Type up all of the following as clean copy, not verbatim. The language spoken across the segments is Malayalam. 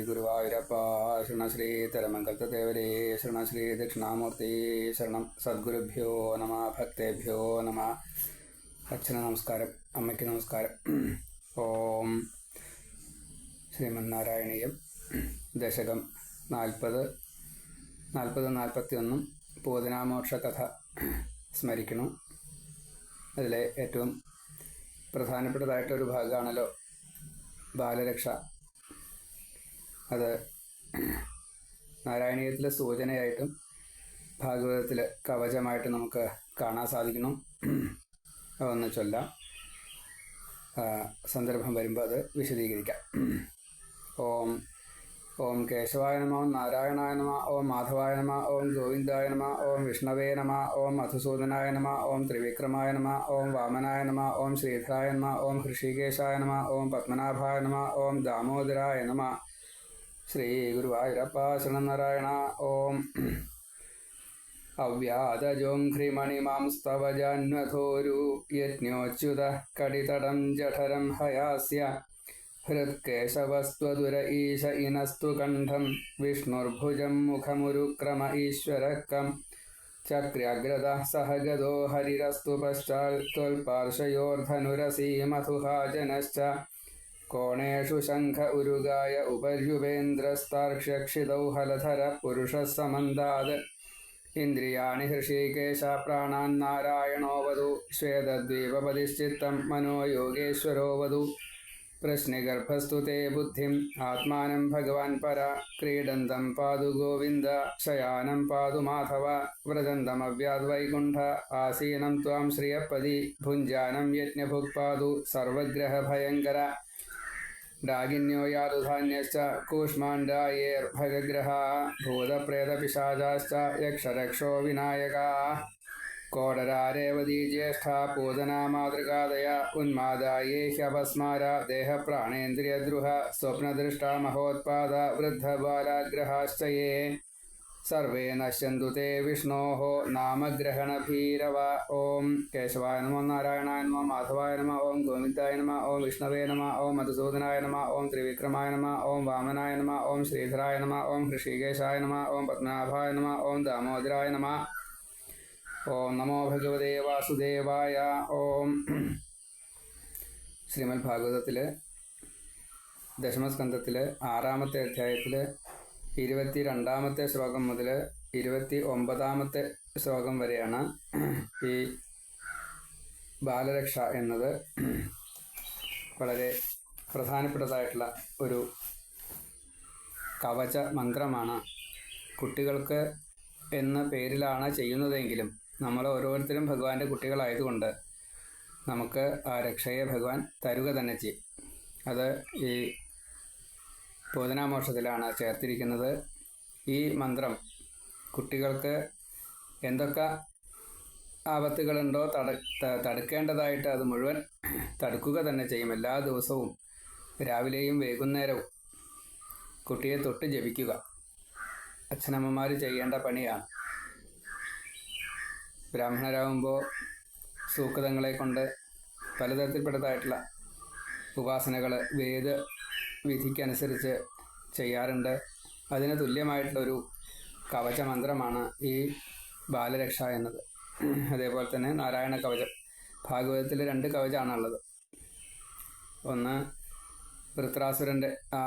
ഗുരുവായൂരപ്പ ശരണം. ശ്രീ തരമംഗലത്തേവരേ ശരണം. ശ്രീ ദക്ഷിണാമൂർത്തി ശരണം. സദ്ഗുരുഭ്യോ നമ. ഭക്തേഭ്യോ നമ. അച്ഛന് നമസ്കാരം, അമ്മയ്ക്ക് നമസ്കാരം. ഓം ശ്രീമന്നാരായണീയം. ദശകം 40-41 പൂതനാമോക്ഷ കഥ സ്മരിക്കണം. അതിലെ ഏറ്റവും പ്രധാനപ്പെട്ടതായിട്ടൊരു ഭാഗമാണല്ലോ ബാലരക്ഷ. അത് നാരായണീയത്തിലെ സൂചനയായിട്ടും ഭാഗവതത്തിൽ കവചമായിട്ടും നമുക്ക് കാണാൻ സാധിക്കണം. അതൊന്ന് ചൊല്ലാം, സന്ദർഭം വരുമ്പോൾ അത് വിശദീകരിക്കാം. ഓം ഓം കേശവായ നമ. ഓം നാരായണായ നമ. ഓം മാധവായ നമ. ഓം ഗോവിന്ദായ നമ. ഓം വിഷ്ണവേ നമ. ഓം മധുസൂദനായ നമ. ഓം ത്രിവിക്രമായ നമ. ഓം വാമനായ നമ. ഓം ശ്രീധരായ നമ. ഓം ഹൃഷികേശായ നമ. ഓം പത്മനാഭായ നമ. ഓം ദാമോദരായ നമ. ശ്രീ ഗുരുവായൂരപ്പ ശരണം. നാരായണ. ഓം അവ്യാജോഘ്രിമണിമാംസ്തവജാന്വഥോരു യജ്ഞോച്യുത കടിതടം ജഠരം ഹയാസ്യ ഹൃത്കേശവസ്ത്വദുര ഈശ ഇനസ്തു കണ്ഠം വിഷ്ണുർഭുജം മുഖമുരുക്രമ ഈശ്വരക്കം ചക്ര്യാഗ്രത സഹഗതോ ഹരിരസ്തു പശ്ചാൽ ത്വൽപാർശ്വയോർധനുരസീമധുഹാജനശ്ച കോണേഷു ശംഖ ഉരുഗായ ഉപര്യുപേന്ദ്രസ്താർക്ഷ്യക്ഷിതൗ ഹലധര പുരുഷः സമന്താത് ഇന്ദ്രിയാണി ഹൃഷീകേശ പ്രാണാന്നാരായണോ വധു ശ്വേതദ്വീപപതിശ്ചിത്തം മനോയോഗേശ്വരോ വധു പ്രശ്നഗർഭസ്തു തേ ബുദ്ധിം ആത്മാനം ഭഗവാൻ പര ക്രീഡന്തം പാതു ഗോവിന്ദ ശയാനം പാതു മാധവ വ്രജന്തമവ്യാദ്വൈകുണ്ഠ ആസീനം ത്വാം ശ്രിയപ്പതി ഭുഞ്ജാനം യജ്ഞഭുക് പാതു സർവഗ്രഹഭയങ്കര ഡാഗിന്യോ യാതുധാന്യശ്ച കൂഷ്മാണ്ഡായേർഭഗഗ്രഹ ഭൂതപ്രേതപിശാചാശ്ച യക്ഷരക്ഷോ വിനായകാ കോടരാരേവതീ ജ്യേഷ്ഠ പൂതനാ മാതൃകാദയ ഉന്മാദായേ ഹ്യപസ്മാര ദേഹപ്രാണേന്ദ്രിയദ്രുഹ സ്വപ്നദൃഷ്ട മഹോത്പാദ വൃദ്ധബാലാഗ്രഹാശ്ച യേ സർവേ നശ്യന്തു തേ വിഷ്ണോഃ നാമഗ്രഹണഭീരവ. ഓം കേശവായ നമോ. നാരായണായ നമോ. മാധവായ നമ. ഓം ഗോവിന്ദായ നമ. ഓം വിഷ്ണവേ നമ. ഓം മധുസൂദനായ നമ. ഓം ത്രിവിക്രമായ നമ. ഓം വാമനായ നമ. ഓം ശ്രീധരായ നമ. ഓം ഹൃഷികേശായ നമ. ഓം പത്മനാഭായ നമ. ഓം ദാമോദരായ നമ. ഓം നമോ ഭഗവതേ വാസുദേവായ. ഓം ശ്രീമദ് ഭാഗവതത്തില് ദശമസ്കന്ധത്തില് 6-ാമത്തെ അധ്യായത്തില് 22-ാമത്തെ ശ്ലോകം മുതൽ 29-ാമത്തെ ശ്ലോകം വരെയാണ് ഈ ബാലരക്ഷ എന്നത്. വളരെ പ്രധാനപ്പെട്ടതായിട്ടുള്ള ഒരു കവച മന്ത്രമാണ്. കുട്ടികൾക്ക് എന്ന പേരിലാണ് ചെയ്യുന്നതെങ്കിലും നമ്മൾ ഓരോരുത്തരും ഭഗവാന്റെ കുട്ടികളായതുകൊണ്ട് നമുക്ക് ആ രക്ഷയെ ഭഗവാൻ തരുക തന്നെ ചെയ്യും. അത് ഈ പൂതനാമോക്ഷത്തിലാണ് ചേർത്തിരിക്കുന്നത്. ഈ മന്ത്രം കുട്ടികൾക്ക് എന്തൊക്കെ ആപത്തുകളുണ്ടോ തടുക്കേണ്ടതായിട്ട് അത് മുഴുവൻ തടുക്കുക തന്നെ ചെയ്യും. എല്ലാ ദിവസവും രാവിലെയും വൈകുന്നേരവും കുട്ടിയെ തൊട്ട് ജപിക്കുക അച്ഛനമ്മമാർ ചെയ്യേണ്ട പണിയാണ്. ബ്രാഹ്മണരാകുമ്പോൾ സൂക്തങ്ങളെ കൊണ്ട് പലതരത്തിൽപ്പെട്ടതായിട്ടുള്ള ഉപാസനകൾ വേദ വിധിക്കനുസരിച്ച് ചെയ്യാറുണ്ട്. അതിന് തുല്യമായിട്ടുള്ളൊരു കവചമന്ത്രമാണ് ഈ ബാലരക്ഷ എന്നത്. അതേപോലെ തന്നെ നാരായണ കവചം. ഭാഗവതത്തിൽ 2 കവചമാണുള്ളത്. ഒന്ന് വൃത്രാസുരൻ്റെ ആ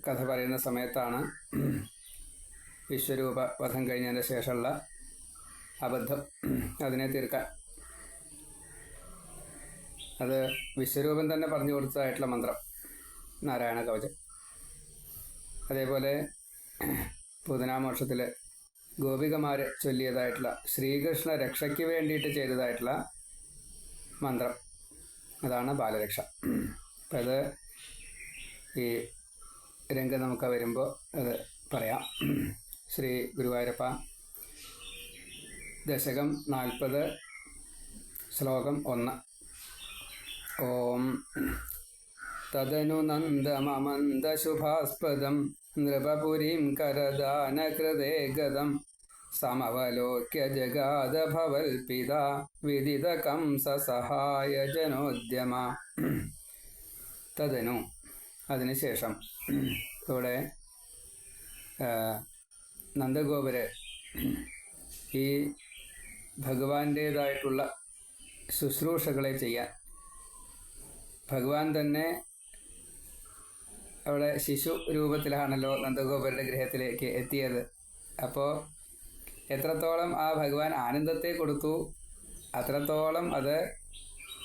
കഥ പറയുന്ന സമയത്താണ് വിശ്വരൂപ വധം കഴിഞ്ഞതിന് ശേഷമുള്ള അബദ്ധം, അതിനെ തീർക്കാൻ. അത് വിശ്വരൂപൻ തന്നെ പറഞ്ഞു കൊടുത്തതായിട്ടുള്ള മന്ത്രം നാരായണ കവചം. അതേപോലെ പൂതനാമോക്ഷത്തിൽ ഗോപികമാർ ചൊല്ലിയതായിട്ടുള്ള ശ്രീകൃഷ്ണ രക്ഷയ്ക്ക് വേണ്ടിയിട്ട് ചെയ്തതായിട്ടുള്ള മന്ത്രം, അതാണ് ബാലരക്ഷ. അപ്പം അത് ഈ രംഗം നമുക്ക് വരുമ്പോൾ അത് പറയാം. ശ്രീ ഗുരുവായൂരപ്പ. ദശകം 40 ശ്ലോകം 1. ഓം തദനു നന്ദമമന്ദശുഭാസ്പദം നൃപപുരീം കരദാനകൃതേ ഗതം സമവലോക്യ ജഗാദഭവൽപിത വിദിതകം സഹായ ജനോദ്യമ. തദനു അതിനുശേഷം. ഇവിടെ നന്ദഗോപര് ഈ ഭഗവാന്റേതായിട്ടുള്ള ശുശ്രൂഷകളെ ചെയ്യാൻ ഭഗവാൻ തന്നെ അവിടെ ശിശു രൂപത്തിലാണല്ലോ നന്ദഗോപരുടെ ഗൃഹത്തിലേക്ക് എത്തിയത്. അപ്പോൾ എത്രത്തോളം ആ ഭഗവാൻ ആനന്ദത്തെ കൊടുത്തു, അത്രത്തോളം അത്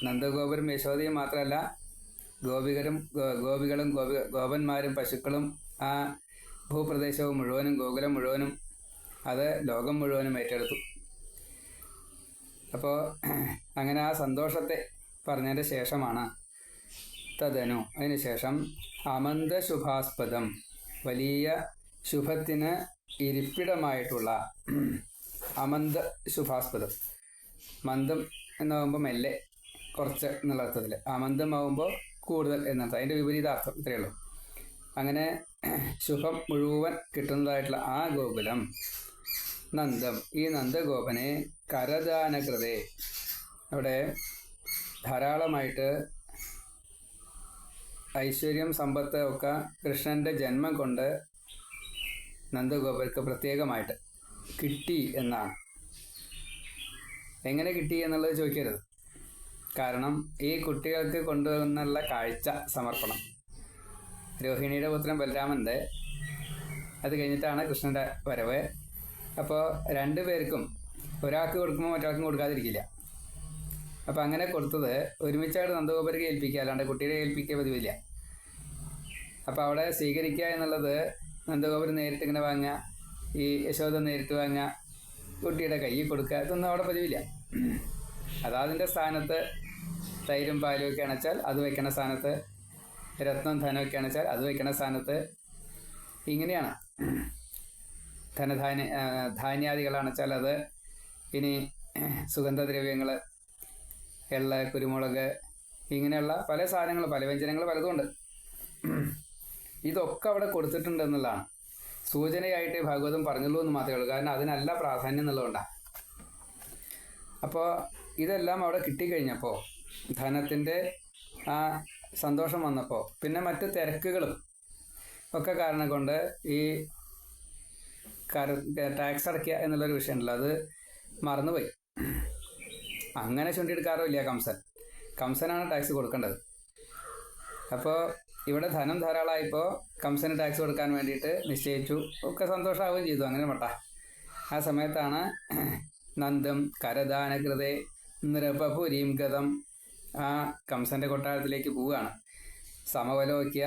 നന്ദഗോപരും യശോദയും മാത്രമല്ല ഗോപികളും ഗോപന്മാരും പശുക്കളും ആ ഭൂപ്രദേശവും മുഴുവനും ഗോകുലം മുഴുവനും അത് ലോകം മുഴുവനും ഏറ്റെടുത്തു. അപ്പോൾ അങ്ങനെ ആ സന്തോഷത്തെ പറഞ്ഞതിൻ്റെ ശേഷമാണ് തദനു അതിനുശേഷം അമന്ത ശുഭാസ്പദം വലിയ ശുഭത്തിന് ഇരിപ്പിടമായിട്ടുള്ള അമന്ത ശുഭാസ്പദം. മന്ദം എന്നാകുമ്പോൾ മെല്ലെ കുറച്ച് എന്നുള്ള അർത്ഥത്തിൽ, അമന്ദമാകുമ്പോൾ കൂടുതൽ എന്നർത്ഥം. അതിൻ്റെ വിപരീതാർത്ഥം ഇത്രയേ ഉള്ളൂ. അങ്ങനെ ശുഭം മുഴുവൻ കിട്ടുന്നതായിട്ടുള്ള ആ ഗോകുലം നന്ദം, ഈ നന്ദഗോപനെ കരദാനകൃതേ അവിടെ ധാരാളമായിട്ട് ഐശ്വര്യം സമ്പത്ത് ഒക്കെ കൃഷ്ണൻ്റെ ജന്മം കൊണ്ട് നന്ദഗോപർക്ക് പ്രത്യേകമായിട്ട് കിട്ടി എന്നാണ്. എങ്ങനെ കിട്ടി എന്നുള്ളത് ചോദിക്കരുത്. കാരണം ഈ കുട്ടികൾക്ക് കൊണ്ടുവന്നുള്ള കാഴ്ച സമർപ്പണം. രോഹിണിയുടെ പുത്രൻ ബലരാമൻ്റെ അത് കഴിഞ്ഞിട്ടാണ് കൃഷ്ണൻ്റെ വരവ്. അപ്പോൾ രണ്ടു പേർക്കും ഒരാൾക്ക് കൊടുക്കുമ്പോൾ മറ്റൊരാൾക്കും കൊടുക്കാതിരിക്കില്ല. അപ്പം അങ്ങനെ കൊടുത്തത് ഒരുമിച്ചായിട്ട് നന്ദഗോപർക്ക് ഏൽപ്പിക്കുക, അല്ലാണ്ട് കുട്ടിയെ ഏൽപ്പിക്കുക പതിവില്ല. അപ്പോൾ അവിടെ സ്വീകരിക്കുക എന്നുള്ളത് നന്ദഗോപർ നേരിട്ട് ഇങ്ങനെ വാങ്ങുക, ഈ യശോദ നേരിട്ട് വാങ്ങുക, കുട്ടിയുടെ കയ്യിൽ കൊടുക്കുക, ഇതൊന്നും അവിടെ പതിവില്ല. അതതിൻ്റെ സ്ഥാനത്ത് തൈരും പാലും ഒക്കെ അണച്ചാൽ അത് വയ്ക്കണ സ്ഥാനത്ത്, രത്നം ധനമൊക്കെ അണച്ചാൽ അത് വയ്ക്കണ സ്ഥാനത്ത്, ഇങ്ങനെയാണ്. ധാന്യാദികൾ അണച്ചാൽ അത്, ഇനി സുഗന്ധദ്രവ്യങ്ങൾ, എള്ള, കുരുമുളക്, ഇങ്ങനെയുള്ള പല സാധനങ്ങൾ, പല വ്യഞ്ജനങ്ങൾ പലതുമുണ്ട്. ഇതൊക്കെ അവിടെ കൊടുത്തിട്ടുണ്ട് എന്നുള്ളതാണ് സൂചനയായിട്ട് ഭാഗവതം പറഞ്ഞുള്ളൂ എന്ന് മാത്രമേ ഉള്ളൂ. കാരണം അതിനല്ല പ്രാധാന്യം എന്നുള്ളതുകൊണ്ടാണ്. അപ്പോൾ ഇതെല്ലാം അവിടെ കിട്ടിക്കഴിഞ്ഞപ്പോൾ ധനത്തിൻ്റെ ആ സന്തോഷം വന്നപ്പോൾ പിന്നെ മറ്റ് തിരക്കുകളും ഒക്കെ കാരണം കൊണ്ട് ഈ ടാക്സ് അടയ്ക്കുക എന്നുള്ളൊരു വിഷയമുണ്ടല്ലോ, അത് മറന്നുപോയി. അങ്ങനെ ചൂണ്ടിയെടുക്കാറില്ല കംസനാണ് ടാക്സ് കൊടുക്കേണ്ടത്. അപ്പോൾ ഇവിടെ ധനം ധാരാളമായപ്പോൾ കംസന് ടാക്സ് കൊടുക്കാൻ വേണ്ടിയിട്ട് നിശ്ചയിച്ചു. ഒക്കെ സന്തോഷമാവുകയും ചെയ്തു. അങ്ങനെ മട്ട ആ സമയത്താണ് നന്ദം കരദാനകൃതേ നൃപപുരീം ഗതം, ആ കംസന്റെ കൊട്ടാരത്തിലേക്ക് പോവുകയാണ്. സമവലോക്യ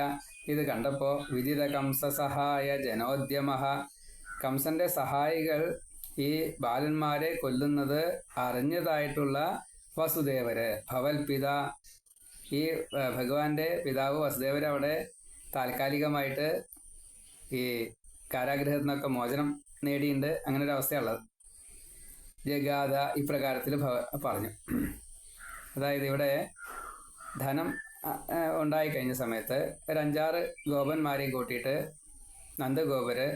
ഇത് കണ്ടപ്പോൾ വിദിത കംസ സഹായ ജനോദ്യമ, കംസന്റെ സഹായികൾ ഈ ബാലന്മാരെ കൊല്ലുന്നത് അറിഞ്ഞതായിട്ടുള്ള വസുദേവര്, ഭവൽപിത, ഈ ഭഗവാന്റെ പിതാവ് വസുദേവർ അവിടെ താൽക്കാലികമായിട്ട് ഈ കാരാഗ്രഹത്തിൽ നിന്നൊക്കെ മോചനം നേടിയിട്ടുണ്ട്. അങ്ങനെ ഒരു അവസ്ഥയുള്ളത്. ജഗാഥ ഇപ്രകാരത്തിൽ പറഞ്ഞു. അതായത് ഇവിടെ ധനം ഉണ്ടായിക്കഴിഞ്ഞ സമയത്ത് ഒരു 5-6 ഗോപന്മാരെയും കൂട്ടിയിട്ട് നന്ദഗോപര്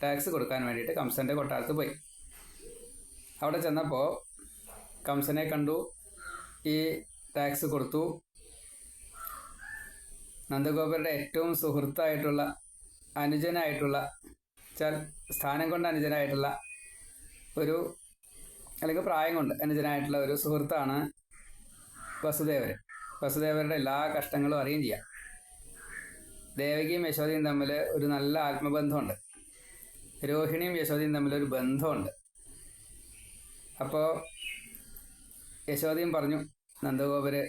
ടാക്സ് കൊടുക്കാൻ വേണ്ടിയിട്ട് കംസന്റെ കൊട്ടാരത്ത് പോയി. അവിടെ ചെന്നപ്പോൾ കംസനെ കണ്ടു, ഈ ടാക്സ് കൊടുത്തു. നന്ദഗോപരുടെ ഏറ്റവും സുഹൃത്തായിട്ടുള്ള അനുജനായിട്ടുള്ള സ്ഥാനം കൊണ്ട് അനുജനായിട്ടുള്ള ഒരു, അല്ലെങ്കിൽ പ്രായം കൊണ്ട് അനുജനായിട്ടുള്ള ഒരു സുഹൃത്താണ് വസുദേവർ. വസുദേവരുടെ എല്ലാ കഷ്ടങ്ങളും അറിയുകയും ചെയ്യാം. ദേവകിയും യശോദയും തമ്മിൽ ഒരു നല്ല ആത്മബന്ധമുണ്ട്. രോഹിണിയും യശോദയും തമ്മിലൊരു ബന്ധമുണ്ട്. അപ്പോൾ യശോദയും പറഞ്ഞു, നന്ദഗോപര്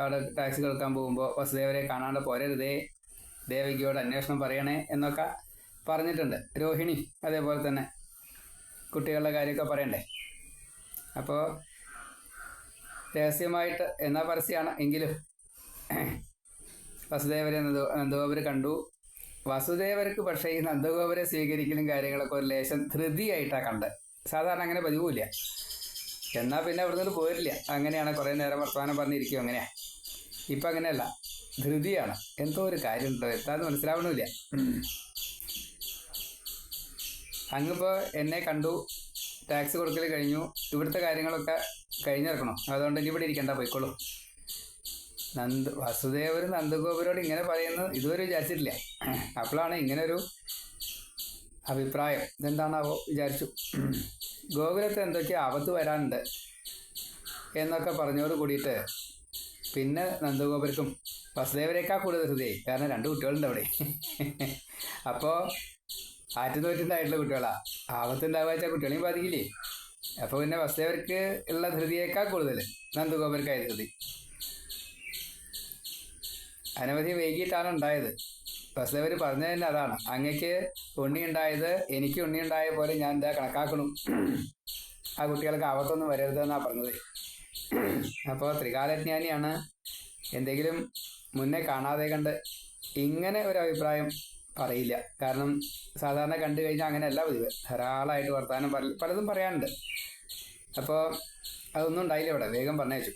അവിടെ ടാക്സി കൊടുക്കാൻ പോകുമ്പോൾ വസുദേവരെ കാണാണ്ട് പോരരുതേ, ദേവകിയോട് അന്വേഷണം പറയണേ എന്നൊക്കെ പറഞ്ഞിട്ടുണ്ട്. രോഹിണി അതേപോലെ തന്നെ കുട്ടികളുടെ കാര്യമൊക്കെ പറയണ്ടേ. അപ്പോൾ രഹസ്യമായിട്ട്, എന്നാ പരസ്യമാണ് എങ്കിലും വസുദേവരെ നന്ദഗോപര് കണ്ടു. വസുദേവർക്ക് പക്ഷേ ഈ നന്ദഗോപരെ സ്വീകരിക്കലും കാര്യങ്ങളൊക്കെ ഒരു ലേശം ധൃതിയായിട്ടാണ് കണ്ടത്. സാധാരണ അങ്ങനെ പതിവില്ല. എന്നാൽ പിന്നെ അവിടെ നിന്ന് പോരില്ല. അങ്ങനെയാണ്, കുറേ നേരം വർത്തമാനം പറഞ്ഞിരിക്കും. അങ്ങനെയാണ്. ഇപ്പം അങ്ങനെയല്ല, ധൃതിയാണ്. എന്തോ ഒരു കാര്യമുണ്ടോ, എന്താന്ന് മനസ്സിലാവണമില്ല. അങ്ങിപ്പോൾ എന്നെ കണ്ടു, ടാക്സ് കൊടുക്കൽ കഴിഞ്ഞു, ഇവിടുത്തെ കാര്യങ്ങളൊക്കെ കഴിഞ്ഞിറക്കണം, അതുകൊണ്ട് ഇനി ഇവിടെ ഇരിക്കണ്ട, പോയിക്കോളൂ. വസുദേവരും നന്ദഗോപുരോട് ഇങ്ങനെ പറയുന്നത് ഇതുവരെ വിചാരിച്ചിട്ടില്ല. അപ്പോഴാണ് ഇങ്ങനൊരു അഭിപ്രായം ഇതെന്താണാവോ വിചാരിച്ചു. ഗോകുലത്തിൽ എന്തൊക്കെയോ ആപത്ത് വരാനുണ്ട് എന്നൊക്കെ പറഞ്ഞോട് കൂടിയിട്ട് പിന്നെ നന്ദഗോപർക്കും വസുദേവരേക്കാൾ കൂടുതൽ ഹൃദയായി. കാരണം 2 കുട്ടികളുണ്ട് അവിടെ. അപ്പോൾ ആറ്റുതോറ്റുണ്ടായിട്ടുള്ള കുട്ടികളാണ്. ആപത്തുണ്ടാവുക വെച്ചാൽ കുട്ടികളെയും ബാധിക്കില്ലേ. അപ്പോൾ പിന്നെ വസുദേവർക്ക് ഉള്ള ധൃതിയേക്കാൾ കൂടുതൽ നന്ദഗോപർക്കായ ധൃതി. അനവധി വൈകിട്ടാണ് ഉണ്ടായത്. വസുദേവർ പറഞ്ഞത് തന്നെ അതാണ്, അങ്ങക്ക് ഉണ്ണി ഉണ്ടായത് എനിക്ക് ഉണ്ണി ഉണ്ടായ പോലെ ഞാൻ എന്താ കണക്കാക്കണം, ആ കുട്ടികൾക്ക് ആപത്തൊന്നും വരരുതെന്നാണ് പറഞ്ഞത്. അപ്പോൾ ത്രികാലജ്ഞാനിയാണ്, എന്തെങ്കിലും മുന്നേ കാണാതെ കണ്ട് ഇങ്ങനെ ഒരു അഭിപ്രായം പറയില്ല. കാരണം സാധാരണ കണ്ടു കഴിഞ്ഞാൽ അങ്ങനെയല്ല പതിവ്. ധാരാളമായിട്ട് വർത്തമാനം പലതും പറയാനുണ്ട്. അപ്പോൾ അതൊന്നും ഉണ്ടായില്ല ഇവിടെ, വേഗം പറഞ്ഞേച്ചു.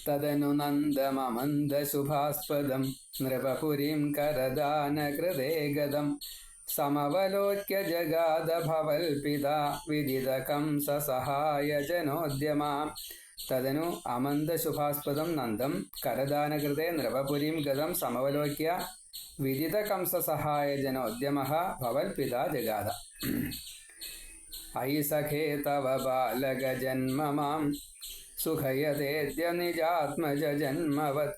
തദനു നന്ദമമന്ദശുഭാസ്പദം നൃപപുരീം കരദാനകൃതേ ഗതം സമവലോക്യ ജഗാദ ഭവൽപിതാ വിദിതകംസ സഹായ ജനോദ്യമാം. തദനു അമന്ദശുഭാസ്പദം നന്ദം കരദാനകൃതേ നൃപപുരീം ഗതം സമവലോക്യ വിദിതകംസ സഹായ ജനോദ്യമഃ ഭവൽപിതാ ജഗാദ. അയി സഖേ തവ ബാലക ജന്മ മാം സുഖയതേദ്യ നിജാത്മജ ജന്മവത്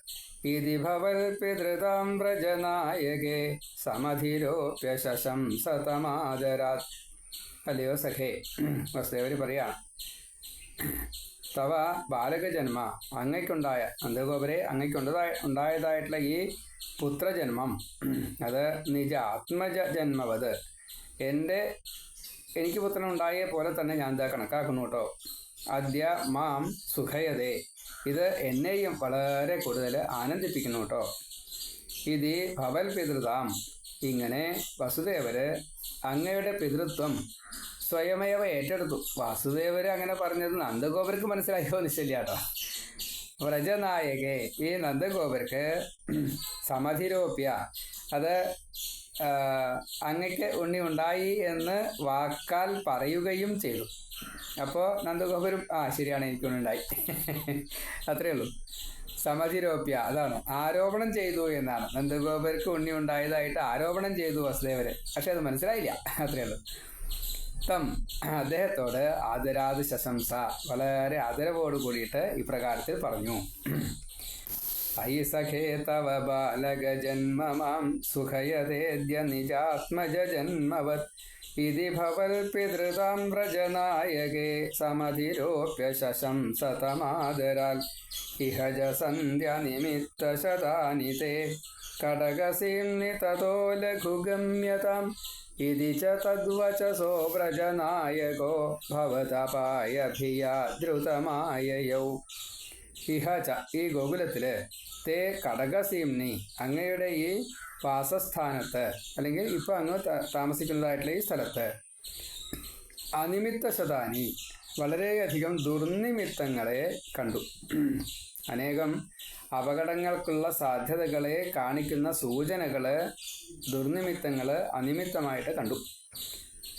ഇതി ഭവൽപിതൃതാം വ്രജനായകേ സമധിരോപ്യ ശശംസതമാദരാത്. അല്ലയോ സഖേ, വസുദേവർ പറയാണ്, തവ ബാലകജന്മ, അങ്ങയ്ക്കുണ്ടായ നന്ദഗോപരെ അങ്ങയ്ക്കുണ്ടായതായിട്ടുള്ള ഈ പുത്രജന്മം, അത് നിജ ആത്മജ ജന്മവത്, എനിക്ക് പുത്രനുണ്ടായ പോലെ തന്നെ ഞാൻ എന്താ കണക്കാക്കുന്നു കേട്ടോ. അദ്യ മാം സുഖയതേ, ഇത് എന്നെയും വളരെ കൂടുതൽ ആനന്ദിപ്പിക്കുന്നു കേട്ടോ. ഇത് ഭവൽ പിതൃതാം, ഇങ്ങനെ വസുദേവര് അങ്ങയുടെ പിതൃത്വം സ്വയമേവ ഏറ്റെടുത്തു. വാസുദേവര് അങ്ങനെ പറഞ്ഞത് നന്ദഗോപർക്ക് മനസ്സിലായോ നിശ്ചയില്ല കേട്ടോ. വ്രജനായകെ, ഈ നന്ദഗോപർക്ക് സമധിരോപ്യ, അത് അങ്ങയ്ക്ക് ഉണ്ണി ഉണ്ടായി എന്ന് വാക്കാൽ പറയുകയും ചെയ്തു. അപ്പോൾ നന്ദഗോപരും ശരിയാണ്, എനിക്കുണ്ടായി, അത്രയേ ഉള്ളൂ. സമധിരോപ്യ, അതാണ് ആരോപണം ചെയ്തു എന്നാണ്. നന്ദഗോപർക്ക് ഉണ്ണി ഉണ്ടായതായിട്ട് ആരോപണം ചെയ്തു വസുദേവര്, പക്ഷെ അത് മനസ്സിലായില്ല, അത്രയേ ഉള്ളൂ. തം, അദ്ദേഹത്തോട് ആദരാത് ശശംസ, വളരെ ആദരവോട് കൂടിയിട്ട് ഇപ്രകാരത്തിൽ പറഞ്ഞു. അയി സഖേ തവ ബാലക ജന്മ മാം സുഖയതേദ്യ നിജാത്മജ ജന്മവത് ഇതി ഭവൽ പിതൃതാം വ്രജനായകേ സമധിരോപ്യ ശശംസതമാദരാൽ ഇഹജ സന്ധ്യ നിമിത്ത ശതാനി തേ കടകസീംനി തതോ ലഘുഗമ്യതാം ഇതി ച തദ്വചസോ വ്രജനായകോ ഭവതപായഭിയാ ദ്രുതമായയൗ. ഇഹച, ഈ ഗോകുലത്തില്, തേ കടകസീംനി, അങ്ങയുടെ ഈ വാസസ്ഥാനത്ത്, അല്ലെങ്കിൽ ഇപ്പൊ അങ്ങ് താമസിക്കുന്നതായിട്ടുള്ള ഈ സ്ഥലത്ത്, അനിമിത്ത ശതാനി, വളരെയധികം ദുർനിമിത്തങ്ങളെ കണ്ടു. അനേകം അപകടങ്ങൾക്കുള്ള സാധ്യതകളെ കാണിക്കുന്ന സൂചനകള്, ദുർനിമിത്തങ്ങള് അനിമിത്തമായിട്ട് കണ്ടു.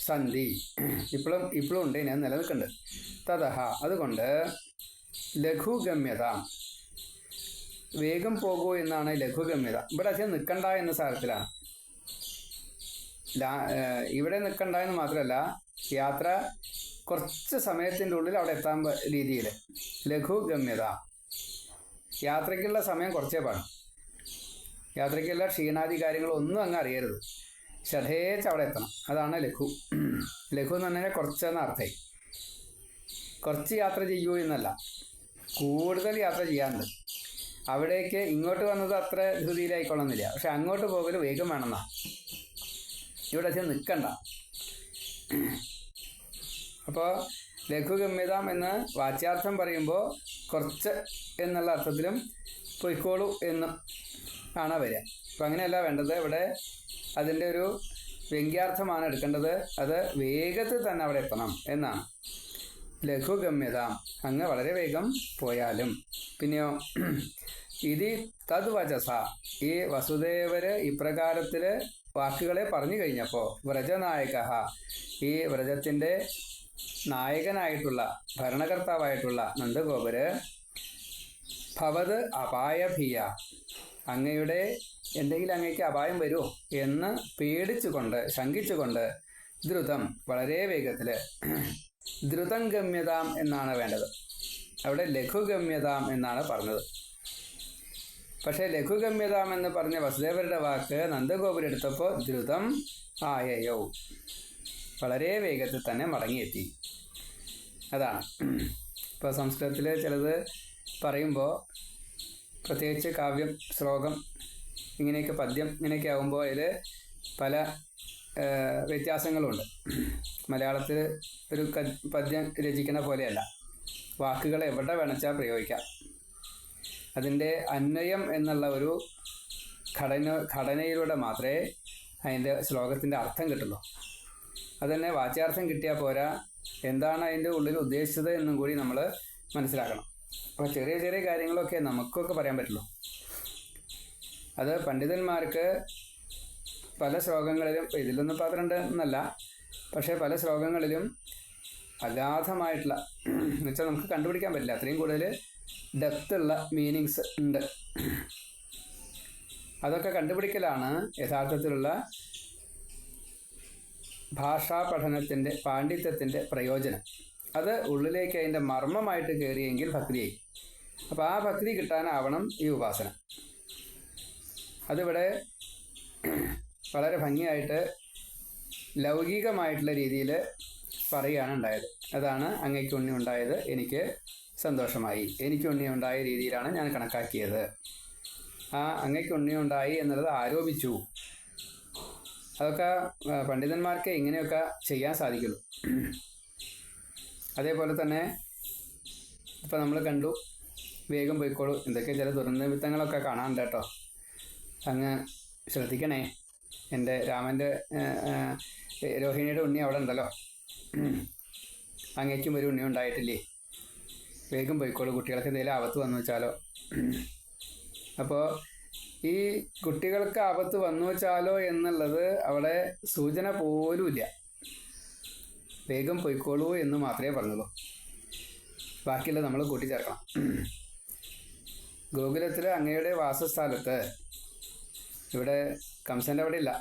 സന്ധി, ഇപ്പോഴും ഉണ്ട്, ഞാൻ നിലനിൽക്കുന്നുണ്ട്. തതഹ, അതുകൊണ്ട് ലഘുഗമ്യത, വേഗം പോകൂ എന്നാണ് ലഘുഗമ്യത. ഇവിടെ അധികം നിൽക്കണ്ട എന്ന സാരത്തിലാണ്. ഇവിടെ നിൽക്കണ്ട എന്ന് മാത്രമല്ല, യാത്ര കുറച്ച് സമയത്തിൻ്റെ ഉള്ളിൽ അവിടെ എത്താൻ രീതിയിൽ ലഘുഗമ്യത. യാത്രയ്ക്കുള്ള സമയം കുറച്ചേ പാടും. യാത്രയ്ക്കുള്ള ക്ഷീണാദി കാര്യങ്ങളൊന്നും അങ്ങ് അറിയരുത്. ഷഠേച്ച് അവിടെ എത്തണം, അതാണ് ലഘു. ലഘു എന്ന് പറഞ്ഞാൽ കുറച്ചെന്ന അർത്ഥം. കുറച്ച് യാത്ര ചെയ്യൂ എന്നല്ല, കൂടുതൽ യാത്ര ചെയ്യാറുണ്ട്. അവിടേക്ക് ഇങ്ങോട്ട് വന്നത് അത്ര ധൃതിയിലായിക്കൊള്ളുന്നില്ല, പക്ഷെ അങ്ങോട്ട് പോകൽ വേഗം വേണമെന്നാ. ഇവിടെ അധികം നിൽക്കണ്ട. അപ്പോൾ ലഘുഗമ്യതാം എന്ന് വാച്യാർത്ഥം പറയുമ്പോൾ കുറച്ച് എന്നുള്ള അർത്ഥത്തിലും പൊയ്ക്കോളൂ എന്നും ആണ് വരിക. അപ്പം അങ്ങനെയല്ല വേണ്ടത്. ഇവിടെ അതിൻ്റെ ഒരു വ്യംഗ്യാർത്ഥമാണ് എടുക്കേണ്ടത്. അത് വേഗത്തിൽ തന്നെ അവിടെ എത്തണം എന്നാണ്. ലഘുഗമ്യത, അങ്ങ് വളരെ വേഗം പോയാലും. പിന്നെയോ ഇതി തദ്വചസ, ഈ വസുദേവര് ഇപ്രകാരത്തില് വാക്കുകളെ പറഞ്ഞു കഴിഞ്ഞപ്പോൾ വ്രജനായക, ഈ വ്രജത്തിൻ്റെ നായകനായിട്ടുള്ള ഭരണകർത്താവായിട്ടുള്ള നന്ദഗോപര് ഭവത് അപായഭീയ, അങ്ങയുടെ എന്തെങ്കിലും അങ്ങേക്ക് അപായം വരുമോ എന്ന് പേടിച്ചുകൊണ്ട് ശങ്കിച്ചുകൊണ്ട് ദ്രുതം വളരെ വേഗത്തിൽ, ദ്രുതം ഗമ്യതാം എന്നാണ് വേണ്ടത്, അവിടെ ലഘുഗമ്യതാം എന്നാണ് പറഞ്ഞത്. പക്ഷേ ലഘുഗമ്യതാം എന്ന് പറഞ്ഞ വസുദേവരുടെ വാക്ക് നന്ദഗോപുരെടുത്തപ്പോൾ ദ്രുതം ആയയോ, വളരെ വേഗത്തിൽ തന്നെ മടങ്ങിയെത്തി. അതാണ്. ഇപ്പോൾ സംസ്കൃതത്തിൽ ചിലത് പറയുമ്പോൾ, പ്രത്യേകിച്ച് കാവ്യം, ശ്ലോകം, ഇങ്ങനെയൊക്കെ പദ്യം ഇങ്ങനെയൊക്കെ ആകുമ്പോൾ അതിൽ പല വ്യത്യാസങ്ങളുണ്ട്. മലയാളത്തിൽ ഒരു പദ്യം രചിക്കണ പോലെയല്ല, വാക്കുകൾ എവിടെ വേണച്ചാൽ പ്രയോഗിക്കാം. അതിൻ്റെ അന്വയം എന്നുള്ള ഒരു ഘടനയിലൂടെ മാത്രമേ അതിൻ്റെ ശ്ലോകത്തിൻ്റെ അർത്ഥം കിട്ടുള്ളൂ. അതുതന്നെ വാച്യാർത്ഥം കിട്ടിയാൽ പോരാ, എന്താണ് അതിൻ്റെ ഉള്ളിൽ ഉദ്ദേശിച്ചത് എന്നും കൂടി നമ്മൾ മനസ്സിലാക്കണം. അപ്പോൾ ചെറിയ ചെറിയ കാര്യങ്ങളൊക്കെ നമുക്കൊക്കെ പറയാൻ പറ്റുള്ളൂ. അത് പണ്ഡിതന്മാർക്ക് പല ശ്ലോകങ്ങളിലും, ഇതിലൊന്നും പന്ത്രണ്ട് എന്നല്ല, പക്ഷേ പല ശ്ലോകങ്ങളിലും അഗാധമായിട്ടുള്ള എന്നുവെച്ചാൽ നമുക്ക് കണ്ടുപിടിക്കാൻ പറ്റില്ല, അത്രയും കൂടുതൽ ഡെപ്തുള്ള മീനിങ്സ് ഉണ്ട്. അതൊക്കെ കണ്ടുപിടിക്കലാണ് യഥാർത്ഥത്തിലുള്ള ഭാഷാ പഠനത്തിൻ്റെ, പാണ്ഡിത്യത്തിൻ്റെ പ്രയോജനം. അത് ഉള്ളിലേക്ക് അതിൻ്റെ മർമ്മമായിട്ട് കയറിയെങ്കിൽ ഭക്തിയായി. അപ്പോൾ ആ ഭക്തി കിട്ടാനാവണം ഈ ഉപാസന. അതിവിടെ വളരെ ഭംഗിയായിട്ട് ലൗകികമായിട്ടുള്ള രീതിയിൽ പറയുകയാണ് ഉണ്ടായത്. അതാണ് അങ്ങയ്ക്ക് ഉണ്ണി ഉണ്ടായത്, എനിക്ക് സന്തോഷമായി, എനിക്ക് ഉണ്ണി ഉണ്ടായ രീതിയിലാണ് ഞാൻ കണക്കാക്കിയത്. ആ അങ്ങയ്ക്ക് ഉണ്ണി ഉണ്ടായി എന്നുള്ളത് ആരോപിച്ചു. അതൊക്കെ പണ്ഡിതന്മാർക്ക് ഇങ്ങനെയൊക്കെ ചെയ്യാൻ സാധിക്കുള്ളൂ. അതേപോലെ തന്നെ ഇപ്പം നമ്മൾ കണ്ടു, വേഗം പോയിക്കോളൂ, എന്തൊക്കെ ചില ദുരന്തമിത്തങ്ങളൊക്കെ കാണാനുണ്ട് കേട്ടോ, അങ്ങ് ശ്രദ്ധിക്കണേ. എൻ്റെ രാമൻ്റെ രോഹിണിയുടെ ഉണ്ണി അവിടെ ഉണ്ടല്ലോ, അങ്ങേക്കും ഒരു ഉണ്ണി ഉണ്ടായിട്ടില്ലേ, വേഗം പോയിക്കോളൂ, കുട്ടികൾക്ക് എന്തെങ്കിലും ആപത്ത് വന്നു വെച്ചാലോ. അപ്പോൾ ഈ കുട്ടികൾക്ക് ആപത്ത് വന്നു വെച്ചാലോ എന്നുള്ളത് അവിടെ സൂചന പോലുമില്ല. വേഗം പൊയ്ക്കോളൂ എന്ന് മാത്രമേ പറഞ്ഞുള്ളൂ, ബാക്കിയുള്ളത് നമ്മൾ കൂട്ടിച്ചേർക്കണം. ഗോകുലത്തിൽ അങ്ങയുടെ വാസസ്ഥലത്ത്, ഇവിടെ കംസൻ്റെ അവിടെ ഇല്ല,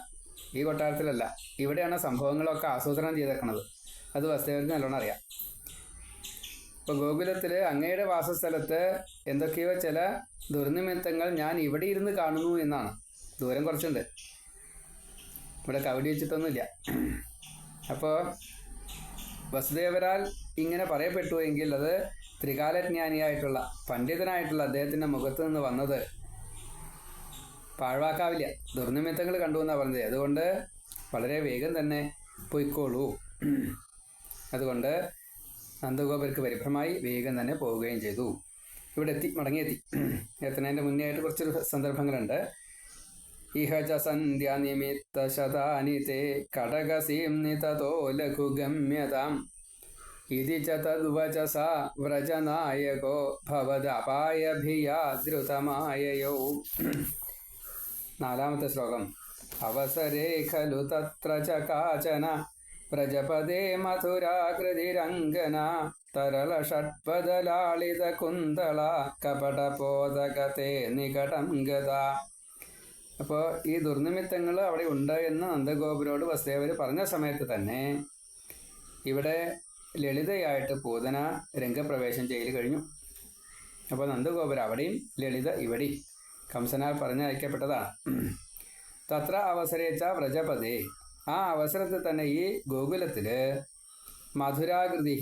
ഈ കൊട്ടാരത്തിലല്ല, ഇവിടെയാണ് സംഭവങ്ങളൊക്കെ ആസൂത്രണം ചെയ്തേക്കണത്. അത് വസുദേവർക്ക് നല്ലോണം അറിയാം. ഇപ്പോൾ ഗോകുലത്തിൽ അങ്ങയുടെ വാസസ്ഥലത്ത് എന്തൊക്കെയോ ചില ദുർനിമിത്തങ്ങൾ ഞാൻ ഇവിടെ ഇരുന്ന് കാണുന്നു എന്നാണ്. ദൂരം കുറച്ചുണ്ട്, ഇവിടെ കവടി വെച്ചിട്ടൊന്നുമില്ല. അപ്പോൾ വസുദേവരാൽ ഇങ്ങനെ പറയപ്പെട്ടു എങ്കിൽ അത് ത്രികാലജ്ഞാനിയായിട്ടുള്ള പണ്ഡിതനായിട്ടുള്ള അദ്ദേഹത്തിൻ്റെ മുഖത്ത് നിന്ന് വന്നത് പാഴ്വാക്കാവില്ല. ദുർനിമിത്തങ്ങൾ കണ്ടു എന്നാണ് പറഞ്ഞത്. അതുകൊണ്ട് വളരെ വേഗം തന്നെ പൊയ്ക്കോളൂ. അതുകൊണ്ട് നന്ദഗോപർക്ക് പരിഭ്രമായി വേഗം തന്നെ പോവുകയും ചെയ്തു. ഇവിടെ മടങ്ങിയെത്തി. എത്തുന്നതിൻ്റെ മുന്നേ ആയിട്ട് കുറച്ചൊരു സന്ദർഭങ്ങളുണ്ട്. ഇഹ ച സന്ധ്യാനിമിത്ത ശതാനി തേ കടകസീംനി തതോ ലഘുഗമ്യതാം ഇതി ച തദ്വചസ വ്രജനായകോ ഭവദപായഭിയാ ദ്രുതമായയോ. 4-ാമത്തെ ശ്ലോകം. അവസരേ ഖലു തത്ര ച കാചന വ്രജപദേ മധുരാകൃതിരംഗന തരള ഷഡ്പദലാളിത കുന്തള കപടപോതകത്തെ നികടം ഗത. അപ്പോൾ ഈ ദുർനിമിത്തങ്ങൾ അവിടെ ഉണ്ട് എന്ന് നന്ദഗോപുരോട് വസുദേവർ പറഞ്ഞ സമയത്ത് തന്നെ ഇവിടെ ലളിതയായിട്ട് പൂതന രംഗപ്രവേശം ചെയ്ത് കഴിഞ്ഞു. അപ്പോൾ നന്ദഗോപുരം അവിടെയും ലളിത ഇവിടെയും കംസനാൽ പറഞ്ഞയക്കപ്പെട്ടതാണ്. തത്ര അവസരേച്ച വ്രജപദേ, ആ അവസരത്തിൽ തന്നെ ഈ ഗോകുലത്തിൽ മധുരാകൃതി